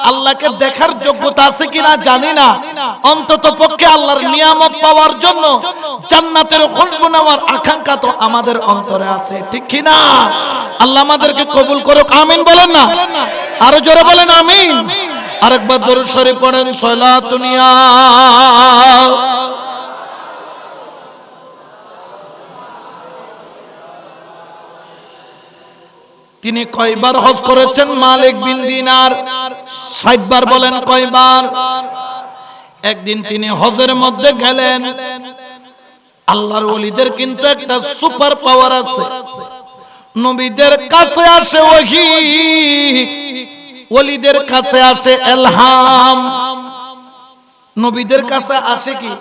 আল্লাহকে দেখার যোগ্যতা আছে কিনা জানি না, অন্তত পক্ষে আল্লাহর নিয়ামত পাওয়ার জন্য জান্নাতের খুশবু নেওয়ার আকাঙ্ক্ষা তো আমাদের অন্তরে আছে, ঠিক কিনা? আল্লাহ আমাদেরকে কবুল করুক, আমিন বলেন না? আরো জোরে বলেন আমিন। আরেকবার দরুদ শরীফ পড়েন, সালাতুন ইয়া। তিনি কয়বার হজ করেছেন মালিক বিন দিনার? 60 বার। বলেন কয়বার? একদিন তিনি হজের মধ্যে গেলেন। আল্লাহর ওলিদের কিন্তু একটা সুপার পাওয়ার আছে, নবীদের কাছে আসে ওহী, ওলিদের কাছে আসে ইলহাম। নবীদের কাছে আসে কি?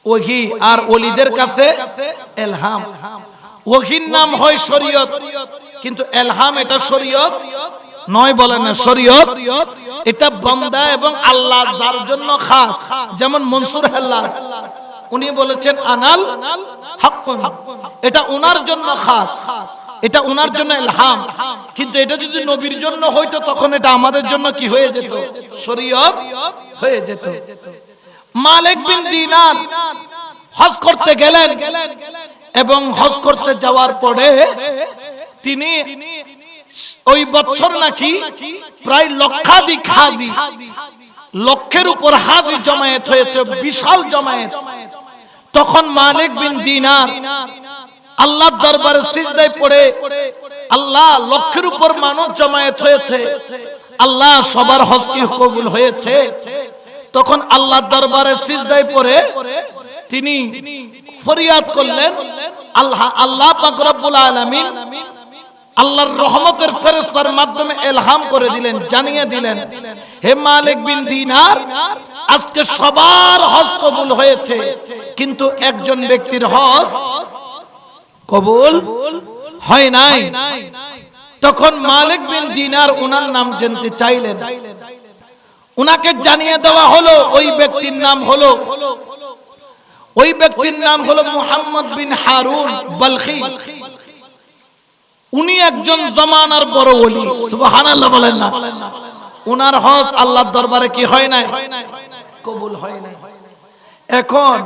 ওহী, আর ওলিদের কাছে ইলহাম। ওহীর নাম হয় শরীয়ত, কিন্তু ইলহাম এটা শরীয়ত নয়। বলেন না শরীয়ত, এটা বান্দা এবং আল্লাহ যার জন্য খাস। যেমন মনসুর হাল্লাস উনি বলেছেন আনাল হাক্কুন, এটা ওনার জন্য খাস, এটা ওনার জন্য ইলহাম। কিন্তু এটা যদি নবীর জন্য হইতো তখন এটা আমাদের জন্য কি হয়ে যেত? শরীয়ত হয়ে যেত। মালিক বিন দিনার হজ করতে গেলেন এবং হজ করতে যাওয়ার পরে তিনি ওই বছর নাকি প্রায় লক্ষাধিক হাজি, লক্ষের উপর হাজি জমায়েত হয়েছে, বিশাল জমায়েত। তখন মালিক বিন দিনার আল্লাহর দরবারে সিজদায় পড়ে, আল্লাহ লক্ষের উপর মানুষ জমায়েত হয়েছে, আল্লাহ সবার হজ কি কবুল হয়েছে? তখন আল্লাহর দরবারে সিজদায় পড়ে তিনি ফরিয়াদ করলেন, আল্লাহ পাক রব্বুল আলামিন আল্লাহর রহমতের ফেরেশতার মাধ্যমে ইলহাম করে দিলেন, জানিয়ে দিলেন, হে মালিক বিন দিনার, আজকে সবার হজ কবুল হয়েছে, কিন্তু একজন ব্যক্তির হজ কবুল হয় নাই। তখন মালিক বিন দিনার উনার নাম জানতে চাইলেন। উনাকে জানিয়ে দেওয়া হলো ওই ব্যক্তির নাম হলো, ওই ব্যক্তির নাম হলো মুহাম্মদ বিন হারুন বালখি। উনি একজন জামানার বড় ওলি। সুবহানাল্লাহ বলেন না? উনার হজ আল্লাহর দরবারে কি হয় নাই? কবুল হয় নাই। এখন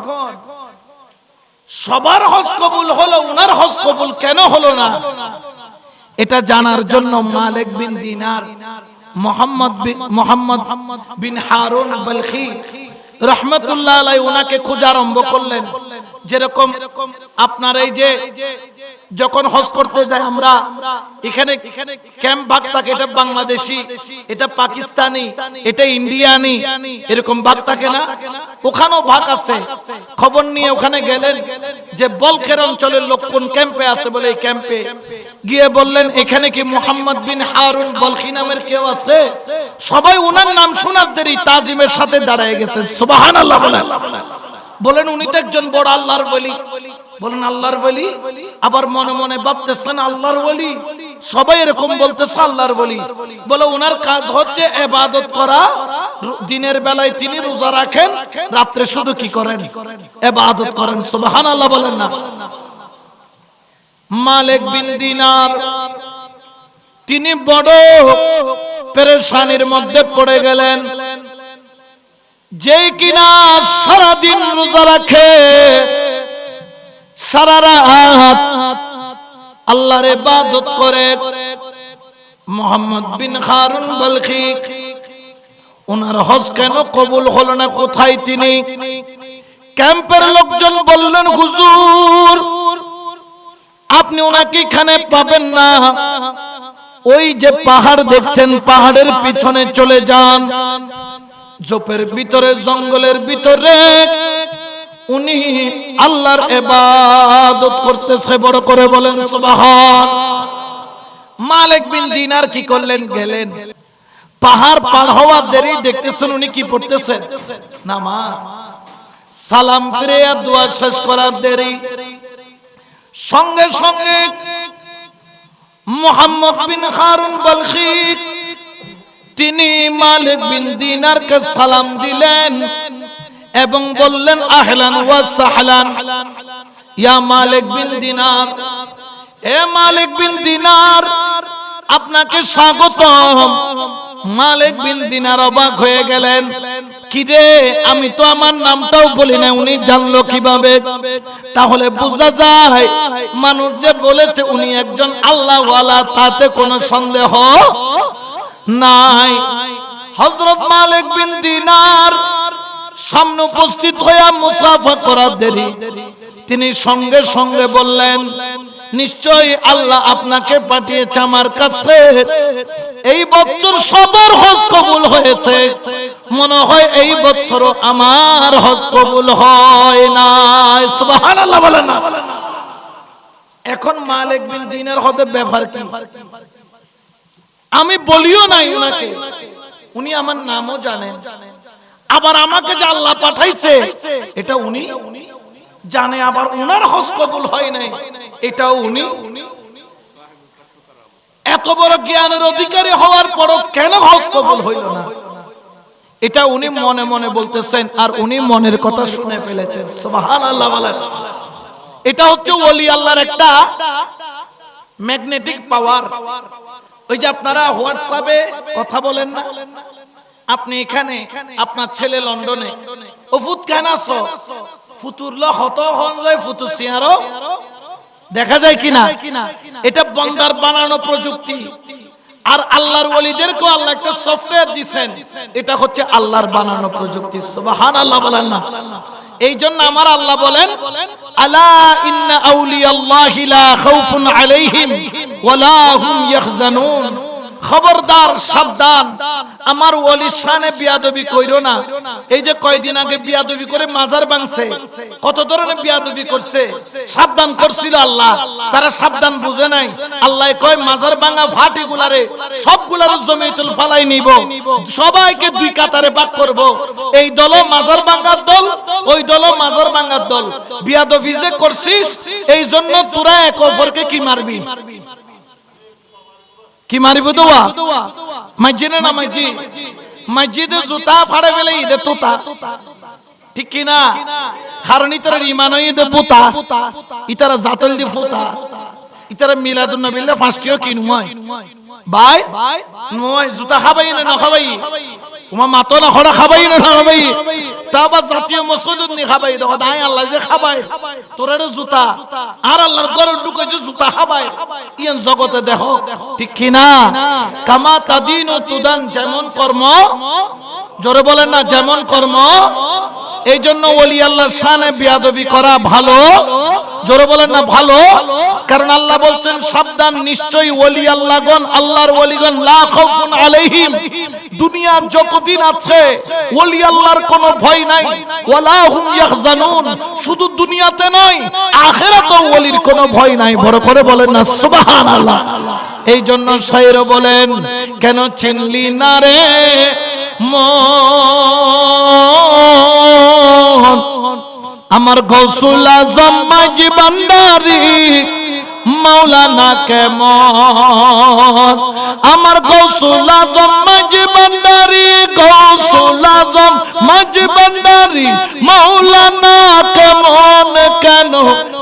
সবার হজ কবুল হলো, উনার হজ কবুল কেন হলো না? এটা জানার জন্য মালিক বিন দিনার মুহাম্মদ বিন হারুন বালখি রহমতুল্লাহ আলাইহি ওনাকে খোঁজা আরম্ভ করলেন। যেরকম আপনার এই যে যখন হজ করতে যাই আমরা, এখানে ক্যাম্প ভাগ থাকে, এটা বাংলাদেশি, এটা পাকিস্তানি, এটা ইন্ডিয়ানি, এরকম ভাগ থাকে না? ওখানেও ভাগ আছে। খবর নিয়ে ওখানে গেলেন যে বলখের অঞ্চলের লোক কোন ক্যাম্পে আছে, বলে এই ক্যাম্পে গিয়ে বললেন এখানে কি মুহাম্মদ বিন হারুন বলখি নামের কেউ আছে? সবাই ওনার নাম শোনার দেরি তাজিমের সাথে দাঁড়ায় গেছে। সুবহানাল্লাহ বলেন উনি তো একজন বড় আল্লাহর ওলি। বলেন আল্লাহর ওলি, আবার মনে মনে ভাবতেছেন আল্লাহর ওলি, সবাই এরকম বলতেছে আল্লাহর ওলি। বলে ওনার কাজ হচ্ছে ইবাদত করা, দিনের বেলায় তিনি রোজা রাখেন, রাতে শুধু কি করেন? ইবাদত করেন। সুবহানাল্লাহ বলেন না। মালিক বিন দিনার তিনি বড় পেরেশানির মধ্যে পড়ে গেলেন। যেই কিনা সারা দিন রোজা রাখে, সারা রাত আল্লাহর ইবাদত করে, মুহাম্মদ বিন হারুন বলখি, ওনার হজ কেন কবুল হলো না? কোথায় তিনি? ক্যাম্পের লোকজন বললেন হুজুর আপনি ওনাকে এখানে পাবেন না, ওই যে পাহাড় দেখছেন, পাহাড়ের পিছনে চলে যান, জোপের ভিতরে, জঙ্গলের ভিতরে উনি আল্লাহর ইবাদত করতেছে। বড় করে বলেন সুবহান। মালিক বিন দিনার কি করলেন? গেলেন, পাহাড় পার হওয়ার দেরি দেখতেছেন উনি কি পড়তেছেন? নামাজ। সালাম ফিরে দোয়া শেষ করার দেরি, সঙ্গে সঙ্গে মুহাম্মদ বিন হারুন বলখি তিনি মালিক বিন দিনারকে সালাম দিলেন এবং বললেন আহলান ওয়া সাহলান ইয়া মালিক বিন দিনার। হে মালিক বিন দিনার, আপনাকে স্বাগতম। মালিক বিন দিনার অবাক হয়ে গেলেন, কি রে, আমি তো আমার নামটাও বলি না, উনি জানলো কিভাবে? তাহলে বোঝা যায় মানুষ যে বলেছে উনি একজন আল্লাহওয়ালা, তাতে কোনো সন্দেহ নাই। হযরত মালিক বিন দিনার সামনে উপস্থিত হইয়া মুসাফা করার দেরি, তিনি সঙ্গে সঙ্গে বললেন নিশ্চয়ই আল্লাহ আপনাকে পাঠিয়েছে আমার কাছে, এই বছর সবার হজ কবুল হয়েছে, মনে হয় এই বছরও আমার হজ কবুল হয় না। সুবহানাল্লাহ বলেন না। এখন মালিক বিন দিনার হতে ব্যাপার কি? আমি বলিও নাই উনাকে, উনি আমার নামও জানেন, আবার আমাকে যে আল্লাহ পাঠাইছে এটা উনি জানে, আবার উনার হজ কবুল হয় নাই এটাও উনি। এত বড় জ্ঞানের অধিকারী হওয়ার পরও কেন হজ কবুল হইল না, এটা উনি মনে মনে বলতেছেন, আর উনি মনের কথা শুনে ফেলেছেন। সুবহানাল্লাহ বলেন। এটা হচ্ছে ওলি আল্লাহর একটা ম্যাগনেটিক পাওয়ার। ওই যে আপনারা হোয়াটসঅ্যাপে কথা বলেন না, আপনি এখানে, আপনার ছেলে লন্ডনে, ওফুত কেন আছো, ফুতুরল হত হন যায়, ফুতুর সিয়ারো দেখা যায় কিনা? এটা বন্দার বানানো প্রযুক্তি। আর আল্লাহর ওলিদেরকেও আল্লাহ একটা সফটওয়্যার দিবেন, এটা হচ্ছে আল্লাহর বানানো প্রযুক্তি। সুবহানাল্লাহ বলেন না। এই জন্য আমার আল্লাহ বলেন আলা ইন্না আউলিয়াল্লাহি লা খাউফুন আলাইহিম ওয়ালা হুম ইয়াহজানুন। খবরদার, সাবধান, আমার ওলির শানে বিয়াদবি কইরো না। এই যে কয়দিন আগে বিয়াদবি করে মাজার ভাঙছে, কত ধরনের বিয়াদবি করছে, সাবধান করছিল আল্লাহ, তারা সাবধান বুঝে নাই। আল্লাহ কয় মাজার ভাঙা ফাটিগুলারে সবগুলার জমিতুল ফালাই নিব, সবাইকে দুই কাতারে ভাগ করব, এই দল মাজার ভাঙার দল, ওই দল মাজার ভাঙার দল। বিয়াদবি যে করছিস এই জন্য তোরা এক অপরকে কি মারবি? কি মারিব? দোয়া মসজিদে না, মসজিদে জুতা ফাড়ে ফেলে ঈদে তোতা, ঠিক কিনা? কারণ ইতার ইমান ঈদে পোতা, ইতারা জাতল দি পোতা, ইতারা মিলাদুন নবিল্লা ফাঁসটিও কিনু ভাই নয়, জুতা খাবাই না খাবাই, উমা মাতো না খড়া খাবাই না খাবাই, তা আবার জাতীয় মসজিদ নি খাবাই, দেখো দাই আল্লাহ যে খাবাই তোরের জুতা, আর আল্লাহর ঘরে ঢুকে যে জুতা খাবাই, ইয়ান জগতে দেখো, ঠিক কিনা? কামা তাদিন ও তুদান, যেমন কর্ম, জোরে বলেন না, যেমন কর্ম এই জন্য ওলি আল্লাহর শানে বিয়াদবি করা ভালো, জোরে বলেন না ভালো। কারণ আল্লাহ বলছেন সাবধান, নিশ্চয়ই ওলি আল্লাহগণ, আল্লাহর ওলিগণ লা খাউফুন আলাইহিম, দুনিয়ার যতদিন আছে ওলি আল্লাহর কোনো ভয় নাই, ওয়ালা হুম ইয়াহজানুন, শুধু দুনিয়াতে নয় আখিরাতেও ওলির কোনো ভয় নাই। বড় করে বলেন না সুবহানাল্লাহ। এই জন্য শায়ের বলেন, কেন চিনলি না রে মন আমার গৌসুল আজম মাঝি ভান্ডারী মাওলানা কেমন, আমার গৌসুল আজম মাঝি ভান্ডারী, গৌসুল আজম মাঝি ভান্ডারী মাওলানা কেমন, কেন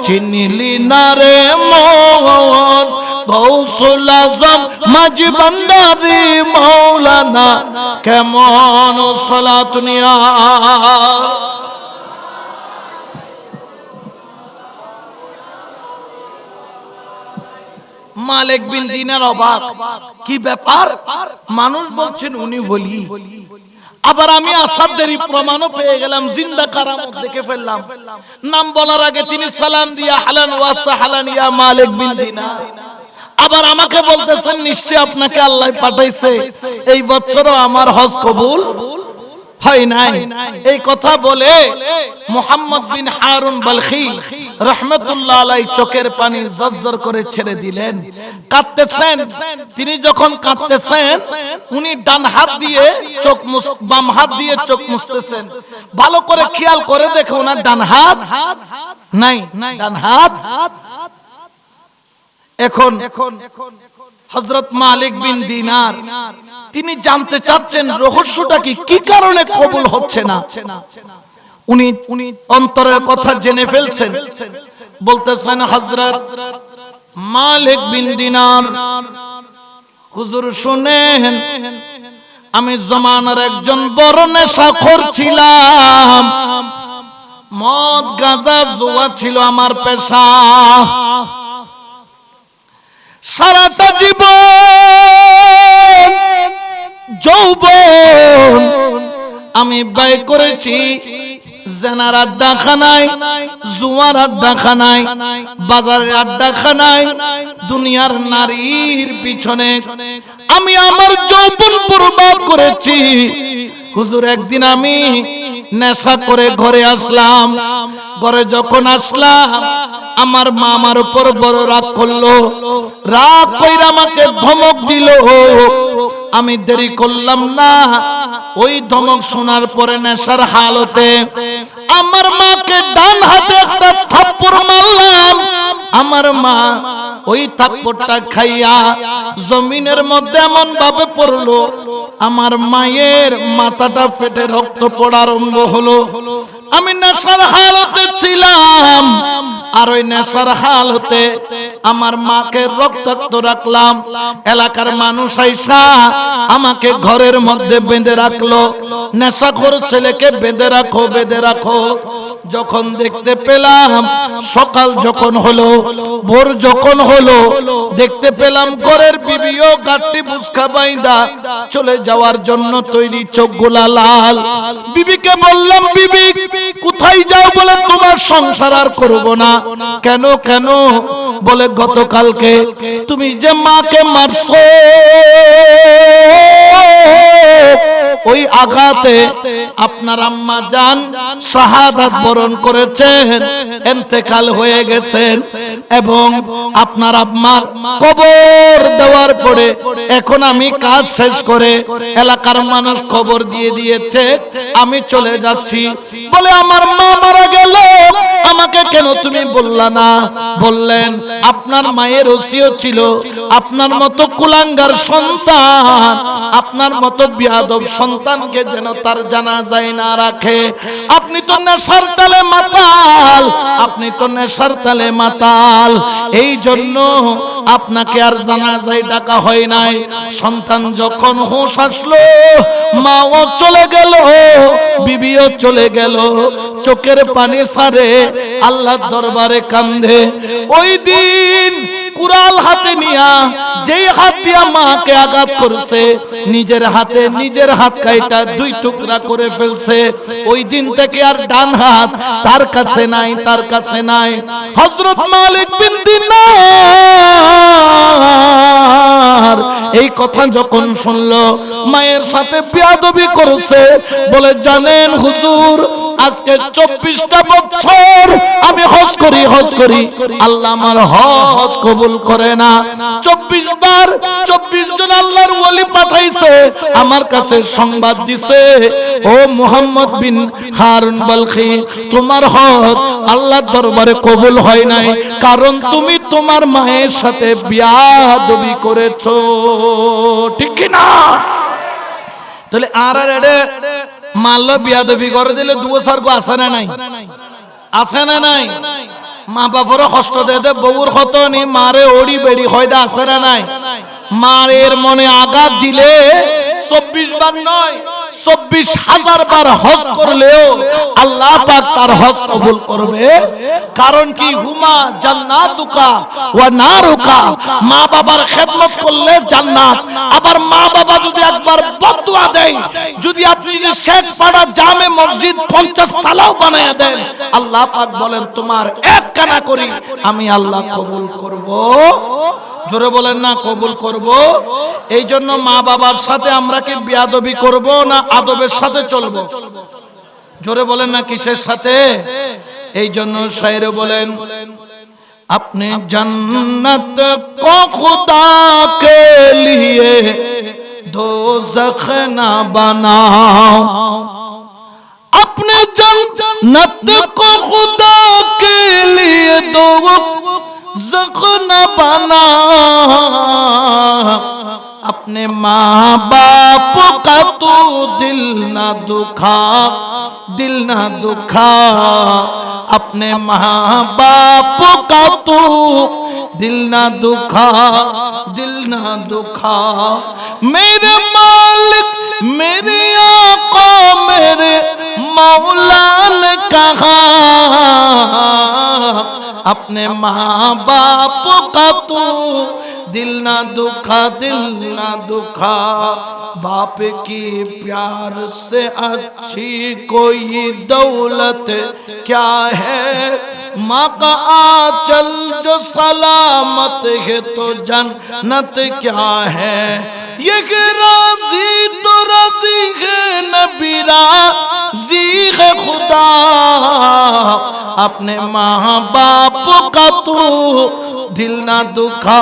চিনলি না রে মন গৌসুল আজম মাঝি ভান্ডারী মাওলানা কেমন। সালাতুনিয়া মালিক বিন দিনার অবাক, কি ব্যাপার? মানুষ বলছেন উনি বলি, আবার আমি আসাদদেরই প্রমাণও পেয়ে গেলাম, জিন্দা কারামত দেখে ফেললাম। নাম বলার আগে তিনি সালাম দিয়া হালান ওয়া সাহলান ইয়া মালিক বিন দিনার, আবার আমাকে বলতেছেন নিশ্চয় আপনাকে আল্লাহ পাঠাইছে, এই বছরও আমার হজ কবুল হয় নাই। এই কথা বলে মুহাম্মদ বিন হারুন বালখি রাহমাতুল্লাহ আলাইহি চোখের পানি জর্জর করে ছেড়ে দিলেন, কাঁদতেছেন। তিনি যখন কাঁদতেছেন উনি ডান হাত দিয়ে চোখ বাম হাত দিয়ে চোখ মুছতেছেন। ভালো করে খেয়াল করে দেখো ওনার ডান হাত নাই, ডান হাত। এখন হযরত মালিক বিন দিনার তিনি জানতে চাচ্ছেন রহস্যটা কি কারণে কবুল হচ্ছে না। উনি অন্তরের কথা জেনে ফেলছেন, বলতেছেন হযরত মালিক বিন দিনার, হুজুর শুনেন, আমি জমানার একজন বড় নেশাখোর ছিলাম, মদ গাঁজা জুয়া ছিল আমার পেশা। সারাটা জীবন যৌবন আমি ব্যয় করেছি জেনার আড্ডাখানায়, জুয়ার আড্ডাখানায়, বাজারের আড্ডাখানায়, দুনিয়ার নারীর পিছনে আমি আমার যৌবন বরবাদ করেছি। হুজুর একদিন আমি নেশা করে ঘরে আসলাম, ঘরে যখন আসলাম আমার মা আমার উপর বড় রাগ করলো, রাগ কইরা আমাকে ধমক দিল। আমি দেরি করলাম না, ওই ধমক শোনার পরে নেশার হালতে আমার মাকে ডান হাতে একটা থাপ্পড় মারলাম। আমার মা ওই থাপ্পড়টা খাইয়া জমিনের মধ্যে এমন ভাবে পড়লো, আমার মায়ের মাথাটা ফেটে রক্ত পড়া আরম্ভ হলো। আমি নেশার হালতে ছিলাম, আর ওই নেশার হালতে আমার মাকে রক্তাক্ত রাখলাম। এলাকার মানুষ আইসা আমাকে ঘরের মধ্যে বেঁধে রাখলো, নেশাখোর ছেলেকে বেঁধে রাখো, বেঁধে রাখো। যখন দেখতে পেলাম সকাল যখন হলো, ভোর যখন হলো, দেখতে পেলাম ঘরের বিবিও গাঁটটি বুসকা বাইন্দা চলে যাওয়ার জন্য তৈরি, চোখগুলা লাল। বিবিকে বললাম, বিবি কোথায় যাও? বলে তোমার সংসার আর করব না। কেন কেন? বলে গতকালকে তুমি যে মাকে মারছো, ওই আঘাতে আপনার আম্মা জান শাহাদাত বরণ করেছেন, ইন্তেকাল হয়ে গেছেন, এবং আপনার আম্মার কবর দেওয়ার পরে এখন আমি কাজ শেষ করে এলাকার মানুষ খবর দিয়ে দিয়েছে, আমি চলে যাচ্ছি। বলে আমার মা মারা গেল, আমাকে কেন তুমি বললা না? বললেন আপনার মায়ের ওসিয়ত ছিল আপনার মতো কুলাঙ্গার সন্তান, আপনার মতো বিয়াদব সন্তানকে যেন তার জানাজায় না রাখে। আপনি তো নেশার তালে মাতাল, আপনি তো নেশার তালে মাতাল, এই জন্য আপনাকে আর জানাজায় ডাকা হয় নাই। সন্তান যখন হুঁশ আসলো, মাও চলে গেল, বিবিও চলে গেল, চোখের পানি সারে আল্লাহর দরবারে কান্দে। ওই দিন কুড়াল হাতে নিয়া যেই হাত দিয়া মাকে আঘাত করছে, নিজের হাতে নিজের হাত কাইটা দুই টুকরা করে ফেলছে। ওই দিন থেকে আর ডান হাত তার কাছে নাই, তার কাছে নাই। হযরত মালিক বিন দিনার এই কথা যখন শুনলো, মায়ের সাথে বেয়াদবি করেছে বলে, জানেন হুজুর, আজকে 24টা বছর আমি হজ করি, আল্লাহ আমার হজ কবুল করে না। 24 বার 24 জন আল্লাহর ওলি পাঠাইছে, আমার কাছে সংবাদ দিছে, ও মুহাম্মদ বিন হারুন বালখি, তোমার হজ আল্লাহর দরবারে কবুল হয় নাই, কারণ তুমি তোমার মায়ের সাথে বেয়াদবি করেছো। ঠিক কি না? তাহলে আর এডে মাল্ল বিয়াদবি করে দিলে দুও সার্গ আছে না নাই? আছে না নাই? মা বাপর কষ্ট দেতে বউর কত নি মারে ওড়ি বেড়ি হয়তো আছে না নাই? মায়ের মনে আঘাত দিলে 24 বার নয়, 24,000 বার হজ করলেও আল্লাহ পাক তার হজ কবুল করবে। কারণ কি? হুমা জান্নাতুকা ওয়া নারুকা। মা বাবার খেদমত করলে জান্নাত। আবার মা বাবা যদি একবার বদদুয়া দেয়, যদি আপনি যে শেখ পাড়া জামে মসজিদ 50 তালাও বানায়া দেন, আল্লাহ পাক বলেন তোমার এক কানা করি আমি আল্লাহ কবুল করব। জোরে বলেন না, কবুল করব। এই জন্য মা বাবার সাথে আমরা কি বেয়াদবি করব না আদবের সাথে চলবো? জোরে বলেন না, কিসের সাথে? এই জন্য শায়রে বলেন, अपने जन्नत को खुदा के लिए दोज़ख ना बनाओ, अपने जन्नत को खुदा के लिए दोज़ख ना बनाओ, अपने माँ बाप का तू दिल ना दुखा, दिल ना दुखा, अपने माँ बाप का तू दिल ना दुखा, दिल ना दुखा। मेरे मालिक मेरे आका मेरे मौला ने कहा, अपने माँ बाप का तू दिल ना दुखा, दिल ना दुखा। बाप की प्यार से अच्छी कोई दौलत क्या है, माँ का आंचल जो सलामत है तो जन्नत क्या है। ये राजी तो राजी है नबी, राजी है खुदा, अपने माँ बाप का तू दिल ना दुखा,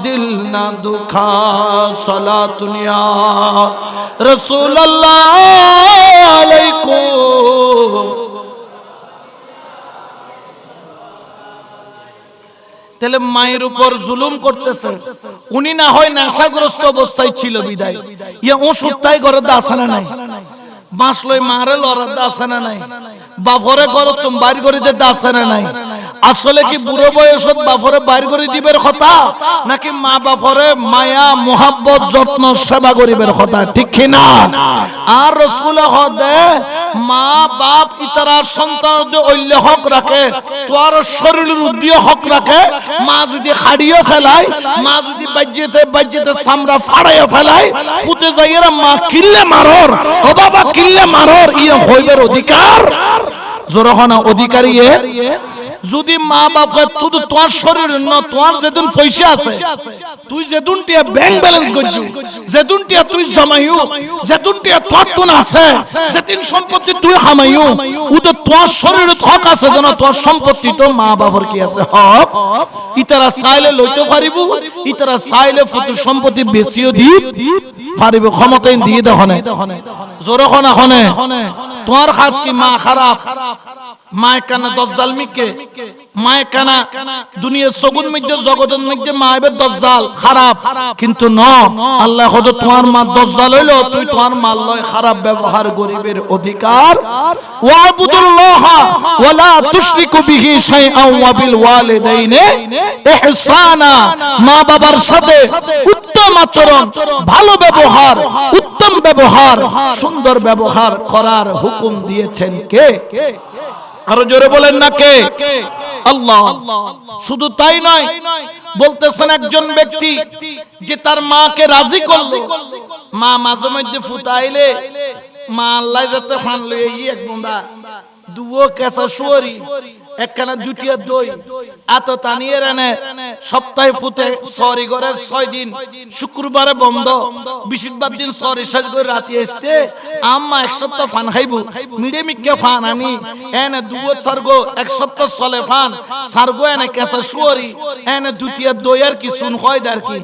दिल ना दुखा। सलातुन या रसूल अल्लाह अलैकुम। তাহলে মায়ের উপর জুলুম করতেছে, উনি না হয় নেশাগ্রস্ত অবস্থায় ছিল বিদায়, ইয়া ওষুধটাই ঘরে দাসানা নাই, বাঁশলই মারে লড়ার দাসানা নাই, বাপরে করো তুমি বাইর করে যে দাসানা নাই। আসলে কি বুড়ো বয়সত বাপরে বাইর করে দিবের কথা, নাকি মা বাপরে মায়া মোহাব্বত যত্ন সেবা করিবের কথা? ঠিক কি না? আর রাসূল হদে মা বাপ ইতারা সন্তান যদি অল্য হক রাখে, তোর শরীরের উদ্দিও হক রাখে। মা যদি হাড়িও ফেলায়, মা যদি বাজ্যেতে চামড়া ফাড়াইও ফেলায়, ফুটে যাইয়েরা মা কিল্লে মারর, ও বাবা কিল্লে মারর, ইয়ে হইবের অধিকার জোরহনা অধিকারী। যদি মা বাপকে শুধু তোমার শরীর না, তোমার যেদিন পয়সা আছে, তুই যেদিন টিয়া ব্যাংক ব্যালেন্স করছু, যেদিন টিয়া তুই জমাইও, যেদিন টিয়া তোর তুন আছে, যেদিন সম্পত্তি তুই হামাইও, উতো তোর শরীরে হক আছে যেন তোর সম্পত্তি তো মা বাবার কি আছে হক। ইতারা চাইলে লইতে পারিব, ইতারা চাইলে ফুতুর সম্পত্তি বেশিও দি পারিব, ক্ষমতায় দিয়ে দেখ না জোর হনা হনে। তোমার খাস কি মা খারাপ, মায় কানা দজ্জাল মিকে, মায় কানা দুনিয়া সগুন মিকে জগতের মিকে মা এবে দজ্জাল খারাপ, কিন্তু ন আল্লাহ হদ তোমার মা দজ্জাল হইলো, তুই তোমার মাল লয় খারাপ ব্যবহার গরিবের অধিকার। ওয়াবুদুল্লাহ ওয়ালা তুশরিকু বিহি শাইআন ওয়া বিল ওয়ালিদাইনি ইহসানা। মা বাবার সাথে উত্তম আচরণ, ভালো ব্যবহার, উত্তম ব্যবহার, সুন্দর ব্যবহার করার হুকুম দিয়েছেন কে? আরো জোরে বলেন না কে? আল্লাহ। শুধু তাই নয়, বলতেছেন একজন ব্যক্তি যে তার মাকে রাজি করলো, মা মাঝে মধ্যে ফুটাইলে মা আল্লাহ যাতে ফানলো এই এক বুন্দা দুও কেসা শুয়ারি একখানা দুটিয়া দই এত টানিয়ে রানে সপ্তাহে ফুটে সরি করে 6 দিন, শুক্রবারে বন্ধ, বৃহস্পতিবার দিন সরি শেষ করে রাতে আসতে আম্মা এক সপ্তাহ ফান খাইব, মিডে মিক্কে ফান আনি এনে দুও সারগো এক সপ্তাহ চলে ফান সারগো এনে কেসা শুয়ারি এনে দুটিয়া দই আর কি শুন হয় দার কি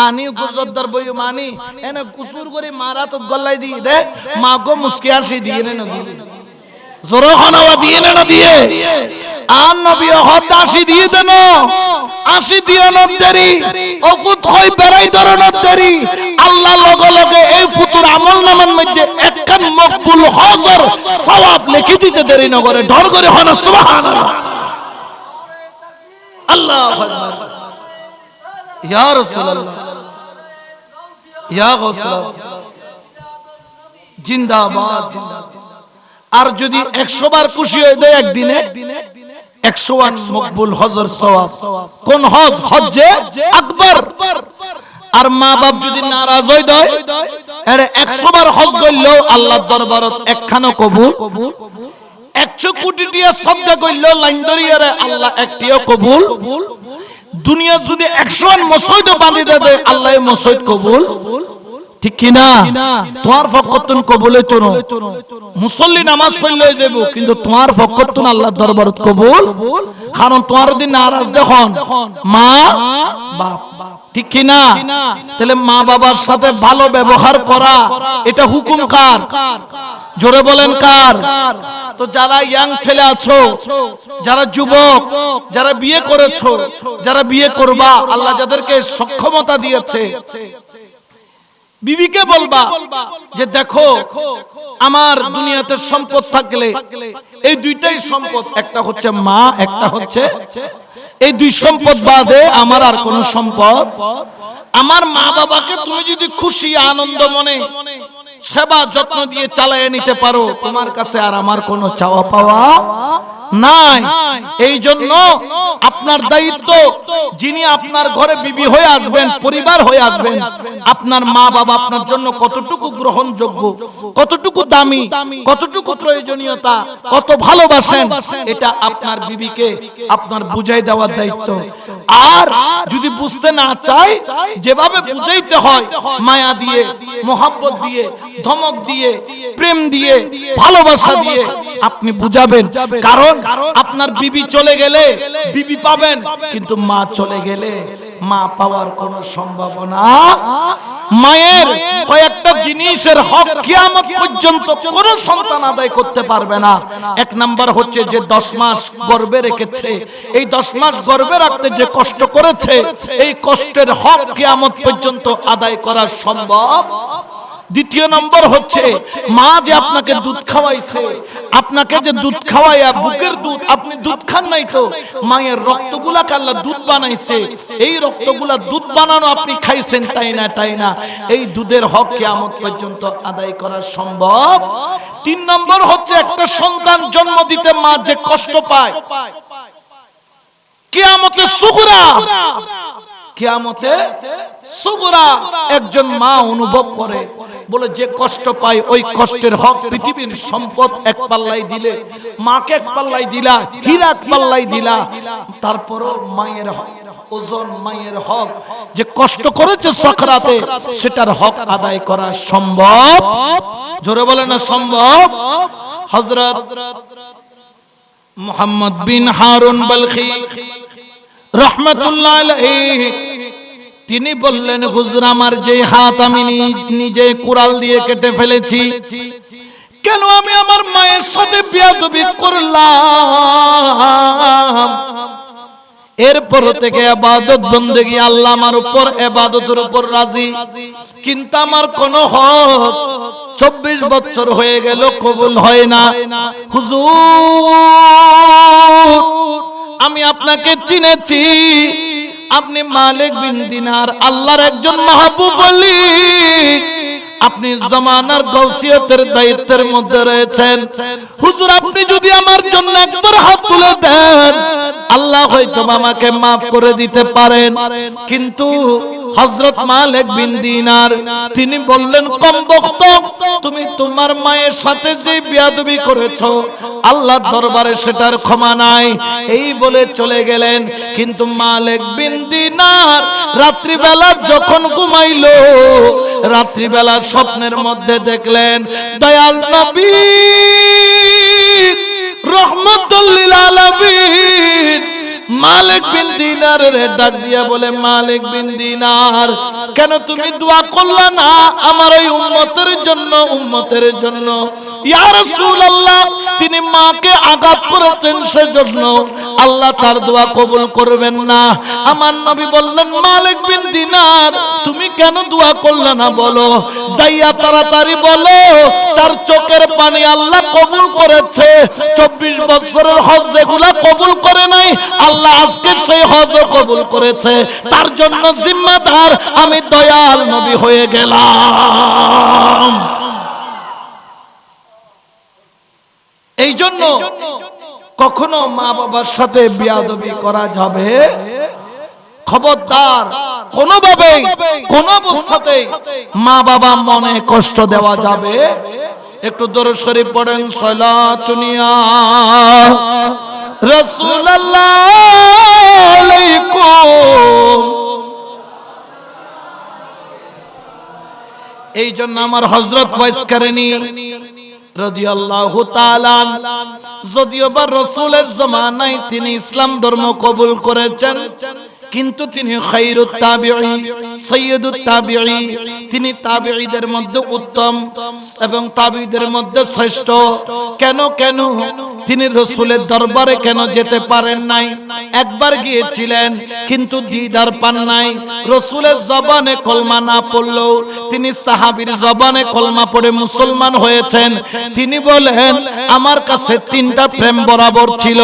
আনি গুজরদার বই মানি এনে কুসুর করে মারা তো গল্লাই দিয়ে দে মা গো মুস্কি আসি দিয়ে না দিয়ে জোরে হনাওয়া দিয়ে না দিয়ে আর নবী হদ আসি দিয়ে দেন আসি দিয়ে ন দেরি অফুত হই বেরাই ধরন দেরি আল্লাহ লগে লগে এই ফুতুর আমল নামার মধ্যে একখান মকবুল হজর সওয়াব লিখে দিতে দেরি না করে ঢর করে হনা সুবহানাল্লাহ আল্লাহু আকবার ইয়া রাসূলুল্লাহ ইয়া গাউসুল্লাহ জিন্দাবাদ জিন্দাবাদ। আর যদি 100 বার খুশি হয়ে দেয় একদিনে 101 মকবুল হজর সওয়াব। কোন হজ? হজ্জে আকবার। আর মা বাপ যদি নারাজ হয়ে দেয় আরে 100 বার হজ করলেও আল্লাহর দরবারত একখানো কবুল, 100 কোটি টিয়া সদকা করলেও লাইন ধরিয়ারে আল্লাহ একটিও কবুল। দুনিয়া যদি 101 মসজিদ বাঁধি দেয় আল্লাহ মসজিদ কবুল, ঠিক কি না? তোমার ফকতুন কবুল হইতো না, মুসল্লি নামাজ পড়লে যাব কিন্তু তোমার ফকতুন আল্লাহর দরবারত কবুল, কারণ তোমার দিন নারাজ দেখুন মা বাপ, ঠিক কি না? তাহলে মা বাবার সাথে ভালো ব্যবহার করা এটা হুকুম কার? জোরে বলেন কার? তো যারা ইয়াং ছেলে আছো, যারা যুবক, যারা বিয়ে করেছো, যারা বিয়ে করবা, আল্লাহ যাদেরকে সক্ষমতা দিয়েছে, বিবিকে বলবা যে দেখো আমার দুনিয়াতে সম্পদ থাকলে এই দুইটাই সম্পদ, একটা হচ্ছে মা, একটা হচ্ছে এই দুই সম্পদ বাদে আমার আর কোন সম্পদ। আমার মা বাবাকে তুমি যদি খুশি আনন্দ মনে সেবা যত্ন দিয়ে চালায় নিতে পারো, তোমার কাছে আর আমার কোনো চাওয়া পাওয়া নাই। এই জন্য আপনার দায়িত্ব, যিনি আপনার ঘরে বিবি হয়ে আসবেন, পরিবার হয়ে আসবেন, আপনার মা বাবা আপনার জন্য কতটুকু গ্রহণযোগ্য, কতটুকু দামি, কতটুকু প্রয়োজনীয়তা, কত ভালোবাসেন, এটা আপনার বিবিকে আপনার বুঝাই দেওয়ার দায়িত্ব। আর যদি বুঝতে না চায়, যেভাবে বুঝাইতে হয় মায়া দিয়ে, মোহাব্বত দিয়ে, ধমক দিয়ে, প্রেম দিয়ে, ভালোবাসা দিয়ে আপনি বুঝাবেন। কারণ আপনার বিবি চলে গেলে বিবি পাবেন, কিন্তু মা চলে গেলে মা পাওয়ার কোনো সম্ভাবনা। মায়ের কয়েকটা জিনিসের হক কিয়ামত পর্যন্ত কোনো সন্তান আদায় করতে পারবে না। এক নাম্বার হচ্ছে যে 10 মাস গর্ভে রেখেছে, এই 10 মাস গর্ভে রাখতে যে কষ্ট করেছে, এই কষ্টের হক কিয়ামত পর্যন্ত আদায় করা সম্ভব। দ্বিতীয় নম্বর হচ্ছে মা যে আপনাকে দুধ খাওয়াইছে, আপনাকে যে দুধ খাওয়াইয়া বুকের দুধ, আপনি দুধ খান নাই তো মায়ের রক্তগুলাকে আল্লাহ দুধ বানাইছে, এই রক্তগুলা দুধ বানানো আপনি খাইছেন, তাই না? তাই না? এই দুধের হক কিয়ামত পর্যন্ত আদায় করা সম্ভব। 3 নম্বর হচ্ছে একটা সন্তান জন্ম দিতে মা যে কষ্ট পায়, কিয়ামতে সুগরা, কিয়ামতে সুগরা একজন মা অনুভব করে, বলে যে কষ্ট পায় ওই কষ্টের হক পৃথিবীর সম্পদ এক পাল্লাই দিলে, মাকে এক পাল্লাই দিলা, হীরা এক পাল্লাই দিলা, তারপরও মায়ের ওজন, মায়ের হক যে কষ্ট করেছে সাকরাতে, সেটার হক আদায় করা সম্ভব। জোরে বলে না সম্ভব। হযরত মুহাম্মদ বিন হারুন বলখি রাহমাতুল্লাহ আলাইহি তিনি বললেন, হুজুর আমার যে হাত আমি নিজে কুড়াল দিয়ে কেটে ফেলেছি, কেন আমি আমার মায়ের সাথে বেয়াদবি করলাম? এরপর থেকে ইবাদত বন্দেগী আল্লাহ আমার উপর, ইবাদতের উপর রাজি, কিন্তু আমার কোন হজ 24 বছর হয়ে গেল কবুল হয় না। হুজুর আমি আপনাকে চিনেছি, আপনি মালিক বিন দিনার, আল্লাহর একজন মাহবুব ওলি, আপনি জামানার গাউসিয়তের দায়িত্বের মধ্যে রয়েছেন। হুজুর আপনি যদি আমার জন্য একবার হাত তুলে দেন আল্লাহ হয়তো আমাকে maaf করে দিতে পারেন। কিন্তু হযরত মালিক বিন দিনার তিনি বললেন, কমবক্ত, তুমি তোমার মায়ের সাথে যে বেয়াদবি করেছো আল্লাহর দরবারে সেটার ক্ষমা নাই, এই বলে চলে গেলেন। কিন্তু মালিক বিন দিনার রাত্রিবেলা যখন ঘুমাইলো, রাত্রিবেলা স্বপ্নের মধ্যে দেখলেন দয়াল নবী রহমাতুল লিল আলামিন মালিক বিন দিনারের ডাক দিয়া বলে, মালিক বিন দিনার, কেন তুমি দোয়া করলা না আমার ওই উম্মতের জন্য, উম্মতের জন্য? ইয়া রাসূলুল্লাহ, তিনি মাকে আঘাত করেছেন সেজন্য আল্লাহ তার দোয়া কবুল করবেন না। আমার নবী বললেন, মালিক বিন দিনার, তুমি কেন দোয়া করলা না বলো, যাইয়া তাড়াতাড়ি বলো তার চোখের পানি আল্লাহ কবুল করেছে। 24 বছরের হজ যেগুলা কবুল করে নাই আল্লাহ আজকে সেই হজও কবুল করেছে, তার জন্য জিম্মাদার আমি দয়াল নবী হয়ে গেলাম। এই জন্য কখনো মা বাবার সাথে বেয়াদবি করা যাবে, খবরদার, কোনোভাবে কোন অবস্থাতেই মা বাবা মনে কষ্ট দেওয়া যাবে। একটু দরুদ শরীফ পড়েন, সালাতুন ইয়া রাসূলুল্লাহ আলাইকুম। এই জন্য আমার হযরত ওয়াইস কারনী রাদিয়াল্লাহু তাআলা যদিও বা রাসূলের জামানায় তিনি ইসলাম ধর্ম কবুল করেছেন, কিন্তু তিনি খায়রুত তাবিঈ, সাইয়্যিদুত তাবিঈ, তিনি তাবিঈদের মধ্যে উত্তম এবং তাবিঈদের মধ্যে শ্রেষ্ঠ। কেন তিনি রাসূলের দরবারে কেন যেতে পারেন নাই? একবার গিয়েছিলেন কিন্তু দিদার পান নাই। রাসূলের জবানে কলমা না পড়লেও তিনি সাহাবীর জবানে কলমা পড়ে মুসলমান হয়েছেন। তিনি বলেন, আমার কাছে 3টা প্রেম বরাবর ছিল,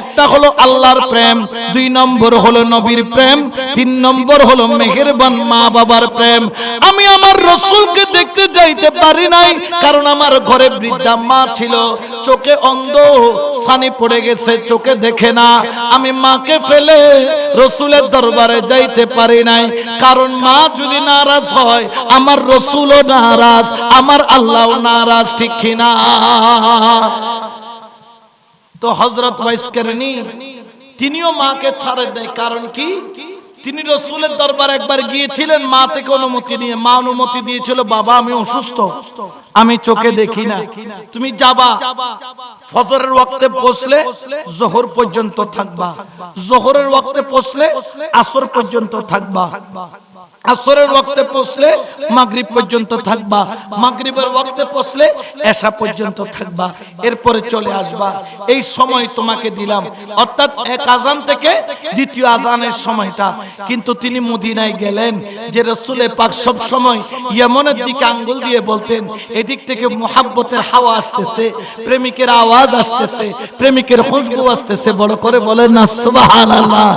একটা হলো আল্লাহর প্রেম, 2 নম্বর হলো নবীর প্রেম, 3 নম্বর হলো মেহেরবান মা বাবার প্রেম। আমি আমার রাসূলকে দেখতে যাইতে পারি নাই, কারণ আমার ঘরে বৃদ্ধা মা ছিল, চোখে অন্ধ, ছানি পড়ে গেছে, চোখে দেখে না। আমি মাকে ফেলে রাসূলের দরবারে যাইতে পারি নাই, কারণ মা যদি নারাজ হয় আমার রাসূলও নারাজ, আমার আল্লাহও নারাজ, ঠিক কিনা? তো হযরত ওয়াইস কারনী তিনিও মাকে ছাড়েন নাই। কারণ কি? তিনি রাসূলের দরবারে একবার গিয়েছিলেন, মা থেকে অনুমতি নিয়ে। মা অনুমতি দিয়েছিল, বাবা আমি অসুস্থ, আমি চোখে দেখি না, তুমি যাবা, ফজরের ওয়াক্তে পৌঁছলে যোহর পর্যন্ত থাকবা, যোহরের ওয়াক্তে পৌঁছলে আসর পর্যন্ত থাকবা, আসরের ওয়াক্তে পৌঁছলে মাগরিব পর্যন্ত থাকবা, মাগরিবের ওয়াক্তে পৌঁছলে এশা পর্যন্ত থাকবা, এরপরে চলে আসবা। এই সময় তোমাকে দিলাম, অর্থাৎ এক আজান থেকে দ্বিতীয় আজানের সময়টা। কিন্তু তিনি মদিনায় গেলেন, যে রাসূল পাক সব সময় ইয়েমনের দিকে আঙ্গুল দিয়ে বলতেন, এদিক থেকে মুহাব্বতের হাওয়া আসতেছে, প্রেমিকের আওয়াজ আসতেছে, প্রেমিকের খুশবু আসতেছে, বড় করে বলেন না সুবহানাল্লাহ।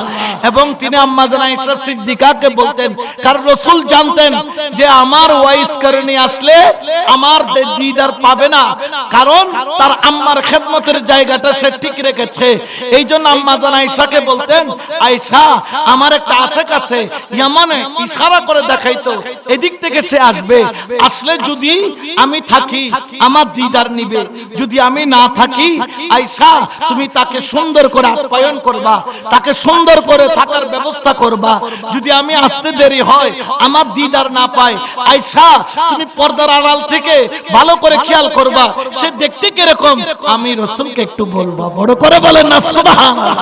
এবং তিনি আম্মা জান আয়েশা সিদ্দিকাকে বলতেন, কারণ রাসূল জানতেন যে আমার ওয়াইস কারণী আসলে আমার দিদার পাবে না, কারণ তার আম্মার খেদমতের জায়গাটা সে ঠিক রেখেছে। এই জন্য আম্মা জান আয়েশাকে বলতেন, আয়েশা আমার একটা আশিক আছে, ইয়ামানে ইশারা করে দেখাইতো এদিক থেকে সে আসবে, আসলে যদি আমি থাকি আমার দিদার নিবে, যদি আমি না থাকি আয়েশা তুমি তাকে সুন্দর করে আপ্যায়ন করবা, তাকে সুন্দর করে থাকার ব্যবস্থা করবা, যদি আমি আসতে দেরি হয় আমার দিদার না পায় আয়েশা তুমি পর্দার আড়াল থেকে ভালো করে খেয়াল করবা, সে দেখতে কিরকম আমি রাসূলকে একটু বলবা, বড় করে বলেন না সুবহানাল্লাহ।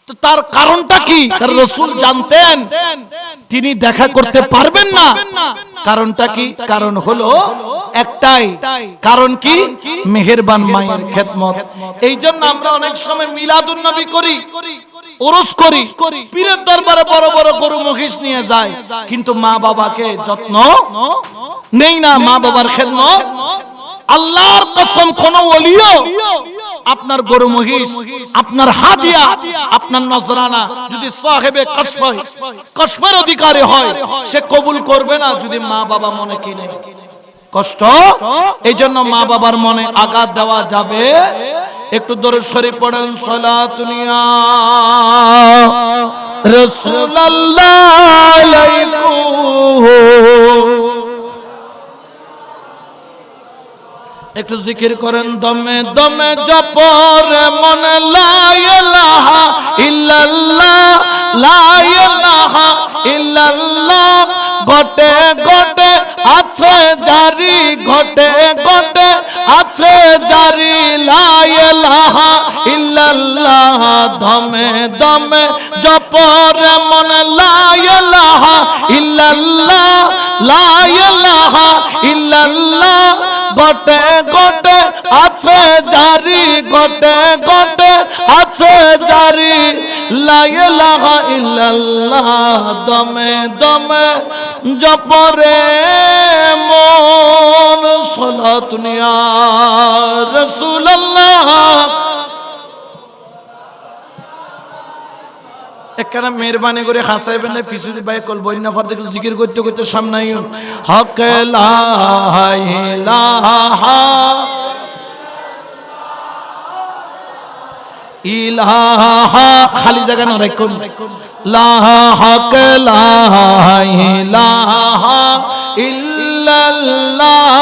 তো তার কারণটা কি? কারণ রাসূল জানতেন তিনি দেখা করতে পারবেন না। কারণটা কি? কারণ হলো একটাই, কারণ কি? মেহেরবান মায়ের খেদমত। এই জন্য আমরা অনেক সময় মিলাদুন নবী করি, ওরস করি, পীরের দরবারে বড় বড় গরু মহিষ নিয়ে যায়, কিন্তু মা বাবাকে যত্ন নেই না, মা বাবার খেদমত। আল্লাহর কসম, কোন ওলিও আপনার গরু মহিষ, আপনার হাদিয়া, আপনার নজরানা যদি সাহেবে কসমের অধিকারী হয়, সে কবুল করবে না যদি মা বাবা মনে কিনে কষ্ট। এই জন্য মা বাবার মনে আঘাত দেওয়া যাবে। একটু দরুদ শরীফ পড়েন, সালাতুন ইয়া রাসূলুল্লাহ আলাইকুম। একটু জিকির করেন, দমে দমে জপরে মনে লা ইলাহা ইল্লাল্লাহ, লা ইলাহা ইল্লাল্লাহ। ঘটে ঘটে আছে জারি, ঘটে ঘটে আছে জারি, লা ইলাহা ইল্লাল্লাহ। দমে দমে জপরে মনে লা ইলাহা ইল্লাল্লাহ, লা ইলাহা ইল্লাল্লাহ। ঘটে ঘটে আছে জারি, ঘটে ঘটে আছে জারি, লা ইলাহা ইল্লাল্লাহ। দমে দমে জপরে মন, সালাতুন ইয়া রাসূলুল্লাহ। একখানা মেহরবানি করে হাসাইবেন না, পিছুরি বাই কল বইনা ফার দেখে জিকির করতে করতে সামনে আইন। হক লা ইলাহা ইলাহা, খালি জায়গা না রাখুন। লা হক লা ইলাহা ইল্লাল্লাহ,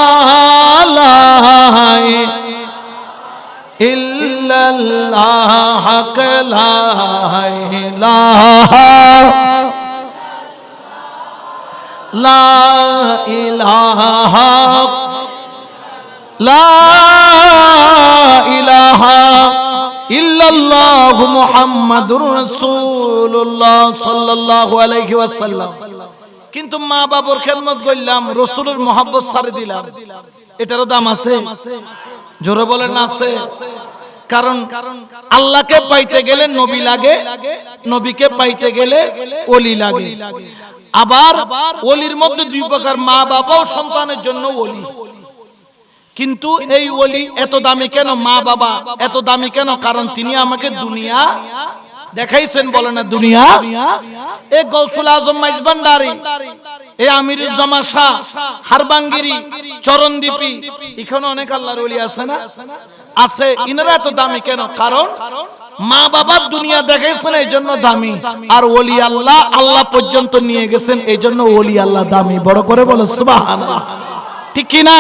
লা ইল্লাল্লাহ, হক লা ইলাহা, লা ইলাহা, লা ইলাহা ইল্লাল্লাহ মুহাম্মাদুর রাসূলুল্লাহ সাল্লাল্লাহু আলাইহি ওয়াসাল্লাম। কিন্তু মা বাবার খেদমত করলাম, রাসূলের মহব্বত ছাড়ে দিলাম, এটারও দাম আছে? জোরে বলেন আছে। কারণ আল্লাহকে পাইতে গেলে নবী লাগে, নবীকে পাইতে গেলে ওলি লাগে। আবার ওলির মধ্যে দুই প্রকার, মা বাবাও সন্তানের জন্য ওলি। কিন্তু এই ওলি এত দামি কেন? মা বাবা এত দামি কেন? কারণ তিনি আমাকে দুনিয়া দেখাইছেন, বলে না দুনিয়া। এ গৌসুল আজম মাইজভান্ডারী, এ আমিরুল জামা শাহ, হারবাঙ্গিরি, চরণদ্বীপী, এখানে অনেক আল্লাহর ওলি আছে না? আছে। ইনারা এত দামি কেন? কারণ মা বাবার দুনিয়া দেখাইছেন, এই জন্য দামি। আর ওলি আল্লাহ, আল্লাহ পর্যন্ত নিয়ে গেছেন, এই জন্য ওলি আল্লাহ দামি। বড় করে বলো সুবহানাল্লাহ, ঠিক কি না?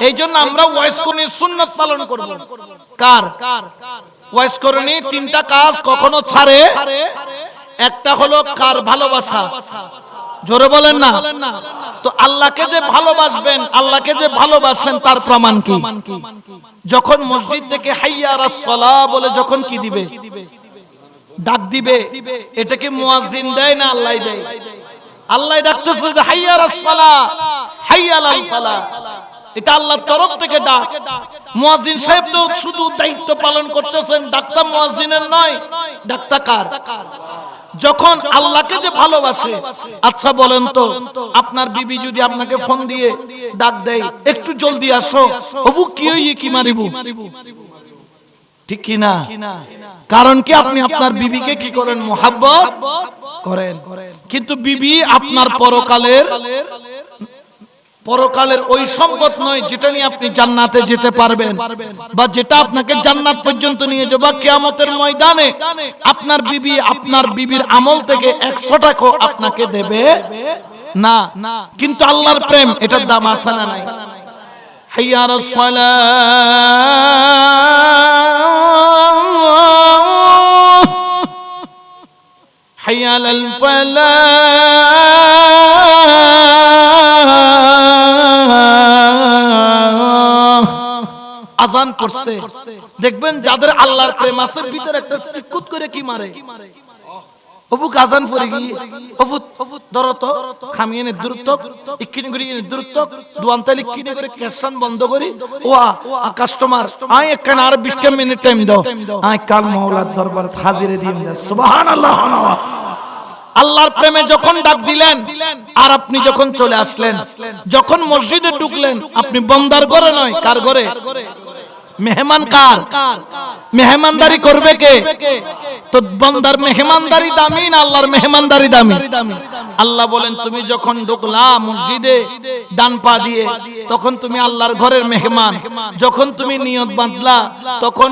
এই জন্য আমরা ওয়াইজ করণী সুন্নাত পালন করব। কার? ওয়াইজ করণী তিনটা কাজ কখনো ছাড়ে। একটা হলো কার? ভালোবাসা। জোরে বলেন না। তো আল্লাহকে যে ভালোবাসবেন, আল্লাহকে যে ভালোবাসেন, তার প্রমাণ কি? যখন মসজিদ থেকে হাইয়া আলাস সালাহ বলে যখন কি দিবে? ডাক দিবে। এটাকে মুয়াজ্জিন দেয় না আল্লাহ দেয়? আল্লাহ ডাকতেছে যে হাইয়া আলাস সালাহ, হাইয়া আলাল ফালাহ, এটা আল্লাহর তরফ থেকে ডাক। মুয়াজ্জিন সাহেব তো শুধু দায়িত্ব পালন করতেছেন, ডাকটা মুয়াজ্জিনের নয়, ডাকটা কার? যখন আল্লাহকে যে ভালোবাসে। আচ্ছা বলেন তো, আপনার বিবি যদি আপনাকে ফোন দিয়ে ডাক দেয়, একটু জলদি আসো, ওবু কি হইয়ে কি মারিবু, ঠিক কি না? কারণ কি? আপনি আপনার বিবিকে কি করেন? মুহাব্বত করেন। কিন্তু বিবি আপনার পরকালের ওই সম্পদ নয় যেটা নিয়ে আপনি জান্নাতে যেতে পারবেন, বা যেটা আপনাকে জান্নাত পর্যন্ত নিয়ে যাবে। কিয়ামতের ময়দানে আপনার বিবি আপনার বিবির আমল থেকে 100 টাকা আপনাকে দেবে না। কিন্তু আল্লাহর প্রেম, এটার দাম আছে না নাই? হাইয়া আলাস সালাহ, হাইয়া আলাল ফালাহ। আজান করছে, দেখবেন যাদের আল্লাহর প্রেম আছে ভিতরে একটা সিকুত করে কি মারে, অবুক আজান পড়ে গিয়ে অবুত দরত খামিয়ে নে দূরত্ব ইকিনি করে দূরত্ব দুয়ান্তালি কিনে করে ক্যাশন বন্ধ করি। ওয়া কাস্টমার আই একখান আর 20 মিনিট টাইম দাও, আই কাল মাওলার দরবার হাজিরে দিন দে। সুবহানাল্লাহ। আল্লাহর প্রেমে যখন ডাক দিলেন আর আপনি যখন চলে আসলেন, যখন মসজিদে ঢুকলেন, আপনি বন্দার ঘরে নয়, কার ঘরে? মেহমান কার? মেহমানদারি করবে কে? তো বান্দার মেহমানদারি দামি না আল্লাহর মেহমানদারি দামি? আল্লাহ বলেন তুমি যখন ঢুকলা মসজিদে ডান পা দিয়ে, তখন তুমি আল্লাহর ঘরের মেহমান। যখন তুমি নিয়ত বাঁধলা, তখন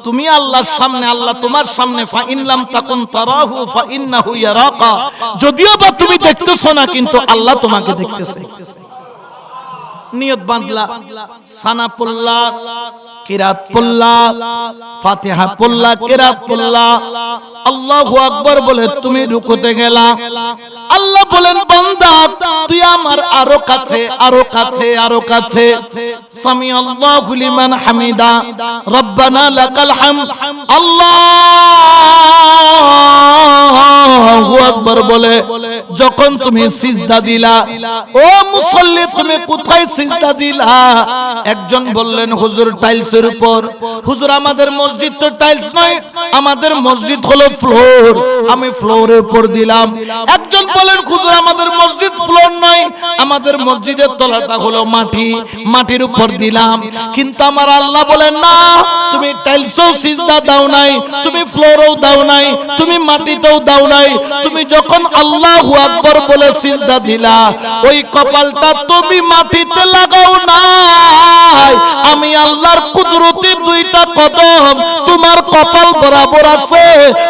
তুমি আল্লাহর সামনে, আল্লাহ তোমার সামনে। ফা ইন লাম তাকুন তারাহু ফা ইন্নাহু ইয়ারাকা, যদিও বা তুমি দেখতেছো না, কিন্তু আল্লাহ তোমাকে দেখতেছে। নিয়ত বাঁধলা, সানা পড়লা, কিরাত পড়লা, ফাতিহা পড়লা, কিরাত পড়লা, আল্লাহু আকবার বলে তুমি রুকুতে গেলা। আল্লাহ বলেন বান্দা তুই আমার আরো কাছে, আরো কাছে, আরো কাছে। সামি আল্লাহু লিমান হামিদা, রব্বানা লাকাল হামদ, আল্লাহু আকবার বলে যখন তুমি সিজদা দিলা, ও মুসল্লি তুমি কোথায় সিজদা দিলা? একজন বললেন হুজুর টাইলসের উপর। হুজুর আমাদের মসজিদ তো টাইলস নয়, আমাদের মসজিদ হলো ফ্লোর, আমি ফ্লোরের উপর দিলাম। একজন বলেন হুজুর আমাদের মসজিদ ফ্লোর নয়, আমাদের মসজিদের তলাটা হলো মাটি, মাটির উপর দিলাম। কিন্তু আমার আল্লাহ বলেন না, তুমি টাইলসও সিজদা দাও নাই, তুমি ফ্লোরও দাও নাই, তুমি মাটিতেও দাও নাই। তুমি যখন আল্লাহু আকবার বলে সিজদা দিলা, ওই কপালটা তুমি মাটিতে লাগাও নাই। আমি আল্লাহর কুদরতি দুইটা কদম তোমার কপাল বরাবর আছে,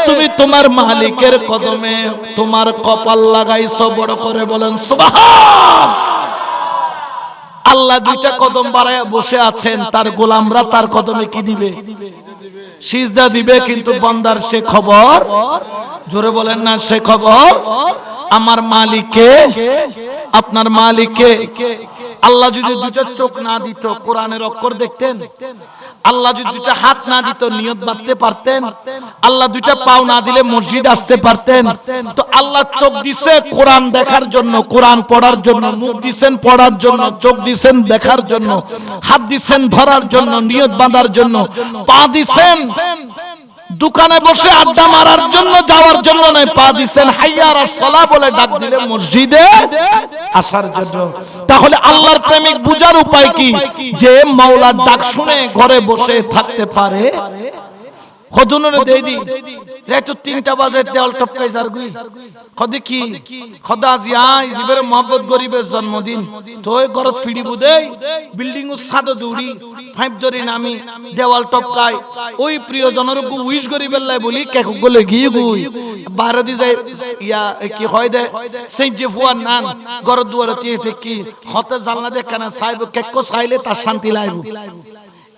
তুমি তোমার মালিকের কদমে তোমার কপাল লাগাইছো। বড় করে বলেন সুবহান। আল্লাহ দুইটা কদম বাড়ায় বসে আছেন, তার গোলামরা তার কদমে কি দিবে? সিজদা দিবে। কিন্তু বান্দার সে খবর, জোরে বলেন না, সে খবর আমার মালিককে, আপনার মালিককে। আল্লাহ যদি দুটো চোখ না দিত কোরআনের অক্ষর দেখতেন? আল্লাহ যদি দুটো হাত না দিত নিয়ত বাঁধতে পারতেন? আল্লাহ দুটো পাও না দিলে মসজিদ আসতে পারতেন? তো আল্লাহ চোখ দিছে কোরআন দেখার জন্য, কোরআন পড়ার জন্য, মুখ দিছেন পড়ার জন্য, চোখ দিছেন দেখার জন্য, হাত দিছেন ধরার জন্য, নিয়ত বাঁধার জন্য, পা দিছেন দোকানে বসে আড্ডা মারার জন্য, যাওয়ার জন্য নয়, পা দিছেন হাইয়া আলাস সালাহ বলে ডাক দিলে মসজিদে আসার জন্য। তাহলে আল্লাহর প্রেমিক বুঝার উপায় কি? যে মাওলার ডাক শুনে ঘরে বসে থাকতে পারে। খদুনরে দেই দি রাত 3টা বাজে দেওয়াল টপকাই যার গুই খদি কি খদা জিয়া ইজিবের মোহাম্মদ গরিবের জন্মদিন তোয় গরত ফিড়িবু দেই বিল্ডিং ও সাদো দৌড়ি ফাইভ জরি নামি দেওয়াল টপকাই ওই প্রিয়জনের গু উইশ গরিবের লাই বলি কেক গলে গি গুই বাইরে দি যায় ইয়া কি হয় দে সেই যে ফুয়ার নান গরত দুয়ারে তে কি হতে জানলা দেখ কেন সাইব কেক কো সাইলে তার শান্তি লাইবু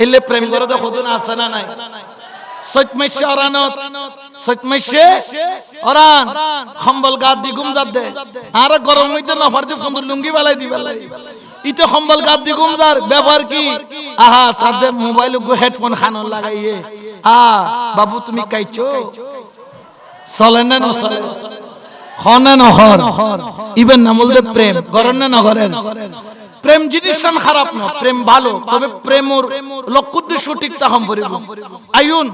এলে প্রেম গরতে খদুন আছে না নাই সত্যমেশে অরানত সত্যমেশে অরান খম্বল গাদ দি গুম যাদ দে আর গরম হইতে নফর দি ফন্দর লুঙ্গি বালাই দি বালাই ইতে খম্বল গাদ দি গুম যার ব্যাপার কি আহা সাদে মোবাইল গো হেডফোন খানো লাগাইয়ে বাবু তুমি কাইছো চলে না নচলে হনে নহর ইবেন নামল দে প্রেম গরন না নগরেন প্রেম জিনিস খারাপ না প্রেম ভালো তবে প্রেমর লক্ষ্য উদ্দেশ্য ঠিক তাহম পরিব আইউন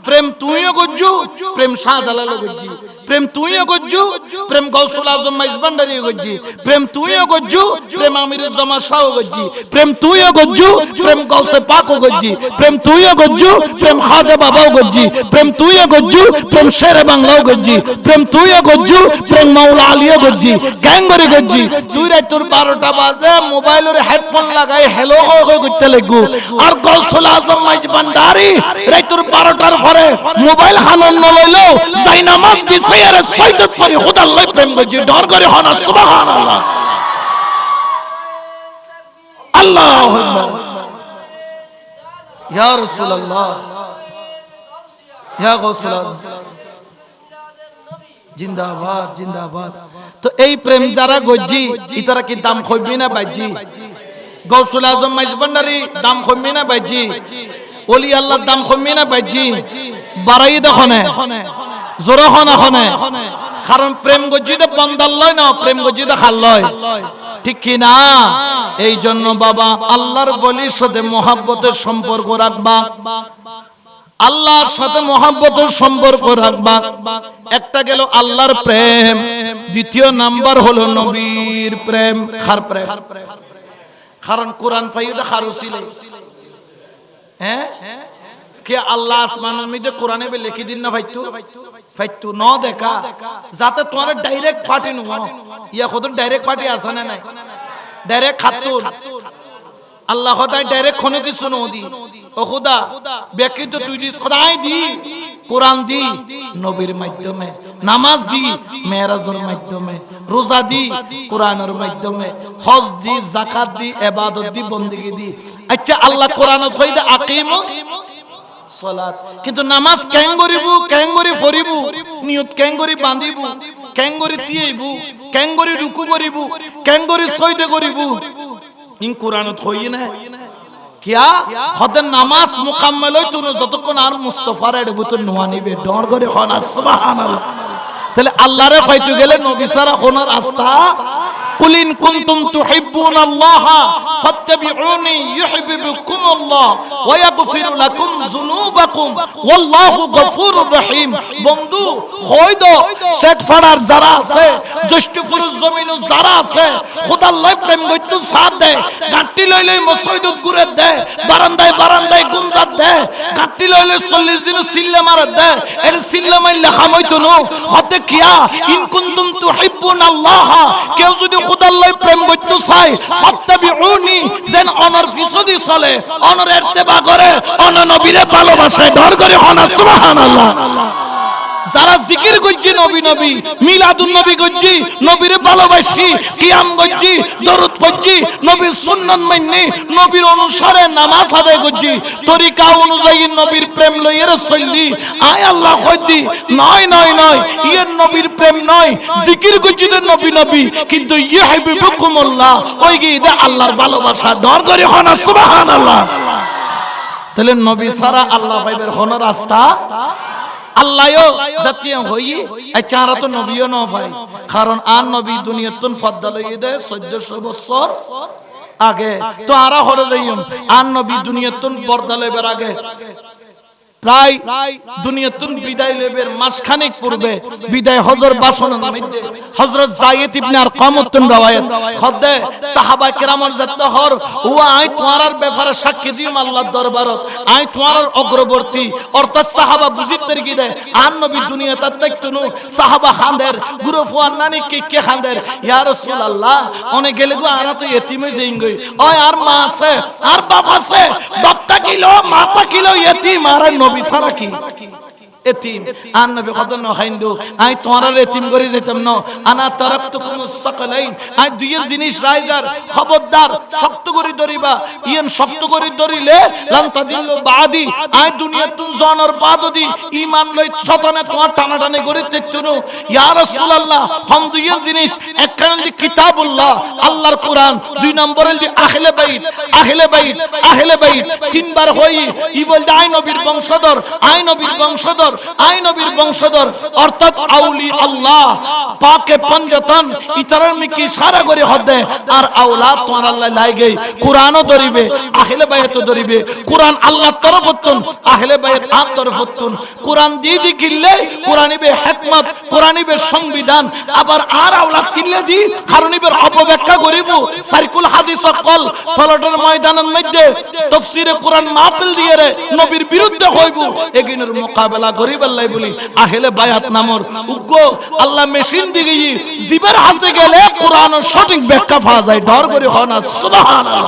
প্রেম তুইও গজ্জু প্রেম শাহজালাল গজ্জি প্রেম তুইও গজ্জু প্রেম গৌসুল আজম মাইজবান্ডারি গজ্জি প্রেম তুইও গজ্জু প্রেম আমির জামা শাহ গজ্জি প্রেম তুইও গজ্জু প্রেম গৌসে পাক গজ্জি প্রেম তুইও গজ্জু প্রেম খাজা বাবাও গজ্জি প্রেম তুইও গজ্জু প্রেম শেরে বাংলাও গজ্জি প্রেম তুইও গজ্জু প্রেম মাওলা আলীও গজ্জি গ্যাঙ্গরি গজ্জি তুই রাত তোর 12টা বাজে মোবাইল হেডফোন লাগাই হেলো করতে লাগবো আর গৌসুল আজম মাইজবান্ডারি রাইতুর 12টার পরে মোবাইল হানন নলইলো যাই নামাজ বিছাইয়ার সাইদত পরি খোদা আল্লাহ প্রেম গজি ডর করে হনা সুবহানাল্লাহ আল্লাহু আকবার ইয়া রাসূলুল্লাহ ইয়া গৌসুল আজম জিন্দাবাদ জিন্দাবাদ তো এই প্রেম যারা গজ্জি ইতারা কি দাম কইবি না বাজি গৌসুল আজম মাইজবান্ডারি দাম কইবি না বাজি ওলি আল্লাহর দাম কইবি না বাজি বাড়াই দেখনে জোরে হনে কারণ প্রেম গজ্জিটা বন্দাল লয় না প্রেম গজ্জিটা খাল লয় ঠিক কি না এই জন্য বাবা আল্লাহর ওলির সাথে মহব্বতের সম্পর্ক রাখবা আল্লাহর সাথে মহব্বতের সম্পর্ক রাখবা একটা গেল আল্লাহর প্রেম দ্বিতীয় নাম্বার হলো নবীর প্রেম কার প্রেম কারণ কোরআন ফাইদা খারুসিলে হ্যাঁ কে আল্লাহ আসমানের মধ্যে কোরআনে বে লিখি দিন না ফাইতু ন দেখা যাতে তোমার ডাইরেক্ট পার্টি নো ইয়া কত ডাইরেক্ট পার্টি আছে না নাই ডাইরেক্ট খাতুন আল্লাহ খোদাই ডাইরেক্ট কোনো কিছু নো দি ও খোদা ব্যক্তি তো তুই দিস খোদাই দি কোরআন দি নবীর মাধ্যমে নামাজ দি মেরাজের মাধ্যমে রোজা দি কোরআনের মাধ্যমে হজ দি যাকাত দি ইবাদত দি বندگی দি আচ্ছা আল্লাহ কোরআনত কইদা আকিমুস সালাত কিন্তু নামাজ কেন পড়িব নিয়ত কেন করি বাঁধিব কেন করি তিয়েব কেন করি রুকু করিব কেন করি সজদা করিব ইন কোরআনত কই না কিয়া হদের নামাজ মুকাম্মল হইতো না যতক্ষণ আর মুস্তাফার এর ভিতর নোয়া নিবে ডর করে হন সুবহানাল্লাহ তাহলে আল্লাহরে পাইতে গেলে নবী সারা কোনার আস্থা কুল ইন কুনতুম তুহিব্বুনাল্লাহ ফাত্তাবিউনি ইউহিব্বুকুমুল্লাহ ওয়া ইয়াগফিরু লাকুম যুনুবাকুম ওয়াল্লাহু গফুরুর রহিম বন্ধু হয়তো সেট ফাড়ার যারা আছে জ্যেষ্ঠপুর জমিনও যারা আছে খোদার লয় প্রেম করতে সাথ দেয় গাঁটি লইলে মসজিদত ঘুরে দেয় বারান্দায় গুঞ্জাত দেয় গাঁটি লইলে 40 দিন সিল্লা মারা দেয় এর সিল্লা মাইলে খামইতো নো হতে কিয়া ইন কুনতুম তুহিব্বুনাল্লাহ কেউ যদি খোদার লয় প্রেম করতে চায় ফাত্তাবিউনি যেন অনর পিছদি চলে অনর ইত্তেবা করে অন নবীরে ভালোবাসে ডর করে হনা সুবহানাল্লাহ যারা জিকির করছি নবী মিলাদুন নবী করছি নবীরে ভালোবাসি কিয়াম করছি দরুদ পড়ছি নবীর সুন্নাত মানি নবীর অনুসারে নামাজ আদায় করছি তরিকা অনুযায়ী নবীর প্রেম লইয়ের চললি আয় আল্লাহ কইদি নয় ইয়ের নবীর প্রেম নয় জিকির করছি তো নবী কিন্তু ইউহিব্বুকুমুল্লাহ ওই গিয়ে আল্লাহর ভালোবাসা ডর করে হনা সুবহানাল্লাহ তাহলে নবী সারা আল্লাহ পাইবের হন রাস্তা আল্লাহও জাতীয় হই আচ্ছা তো নবীও ন ভাই কারণ আর নবী দুনিয়াতুন ফদ্দা লইয়ে দেয় 1400 বছর আগে তো আরা হরে যাইম আর নবী দুনিয়াতুন পর্দা লইবার আগে প্রায় দুনিয়াতুন বিদায় লেবের মাসখানেক পূর্বে বিদায় হজর বাসনের মধ্যে হযরত যায়েদ ইবনে আরকামতুন রওয়ায়াত খদে সাহাবা কিরামর জাত হর হুয়া আই তোমার ব্যাপারে সাক্ষী দিম আল্লাহর দরবারত আই তোমার অগ্রবর্তী অর্থাৎ সাহাবা বুঝিত তরকি দে আর নবী দুনিয়াতে তাইতনু সাহাবা খানদের গুরু ফুয়ান নানি কে খানদের ইয়া রাসূলুল্লাহ অনে গেলে গো আরা তো ইতিমে যাইং গই ওই আর মা আছে আর বাপ আছে বাপটা কিলো মাটা কিলো ইতিম আর নবী সারা কি এতিম আর নবী কত ন খাইন্দু আই তোমার এতিম করে যেতাম ন আনা তারাকতুকুমুস সাকালাইন আই দুইয়ের জিনিস রাইজার খবরদার শক্ত করে ধরিবা ইয়েন শক্ত করে ধরিলে লান তাদিল্লু বাদি আই দুনিয়াতুন জনর বাদদি ঈমান লই শতানে তোমার টানাটানি করে তেতুনু ইয়া রাসূলুল্লাহ হাম দুইয়ের জিনিস একখান দি কিতাবুল্লাহ আল্লাহর কোরআন দুই নম্বরে দি আহলে বাইত তিনবার হই ই বল আই নবীর বংশধর অর্থাৎ আউলি আল্লাহ পাকে পঞ্জতন ইতরার মিকি সারা করে হদে আর আওলাদ তোমার আল্লাহ লাগে কোরআনও ধরিবে আহলে বাইতও ধরিবে কোরআন আল্লাহর তরফতন আহলে বাইত আর তরফতন কোরআন দি কিল্লে কোরআনিবে হিকমত কোরআনিবে সংবিধান আবার আর আওলাদ কিল্লে দি কারণিবের অপব্যাখ্যা করিব সাইকুল হাদিস কল ফলটের ময়দানের মধ্যে তাফসীরে কোরআন মাহফিল দিয়ে রে নবীর বিরুদ্ধে হইব এগিনের মোকাবেলা গরিব আল্লাহ বলি আহলে বায়াত নামর উগ্র আল্লাহ মেশিন দিগি জিবের হাতে গেলে কোরআনের সঠিক ব্যাখ্যা পাওয়া যায় ডর করে হয় না সুবহানাল্লাহ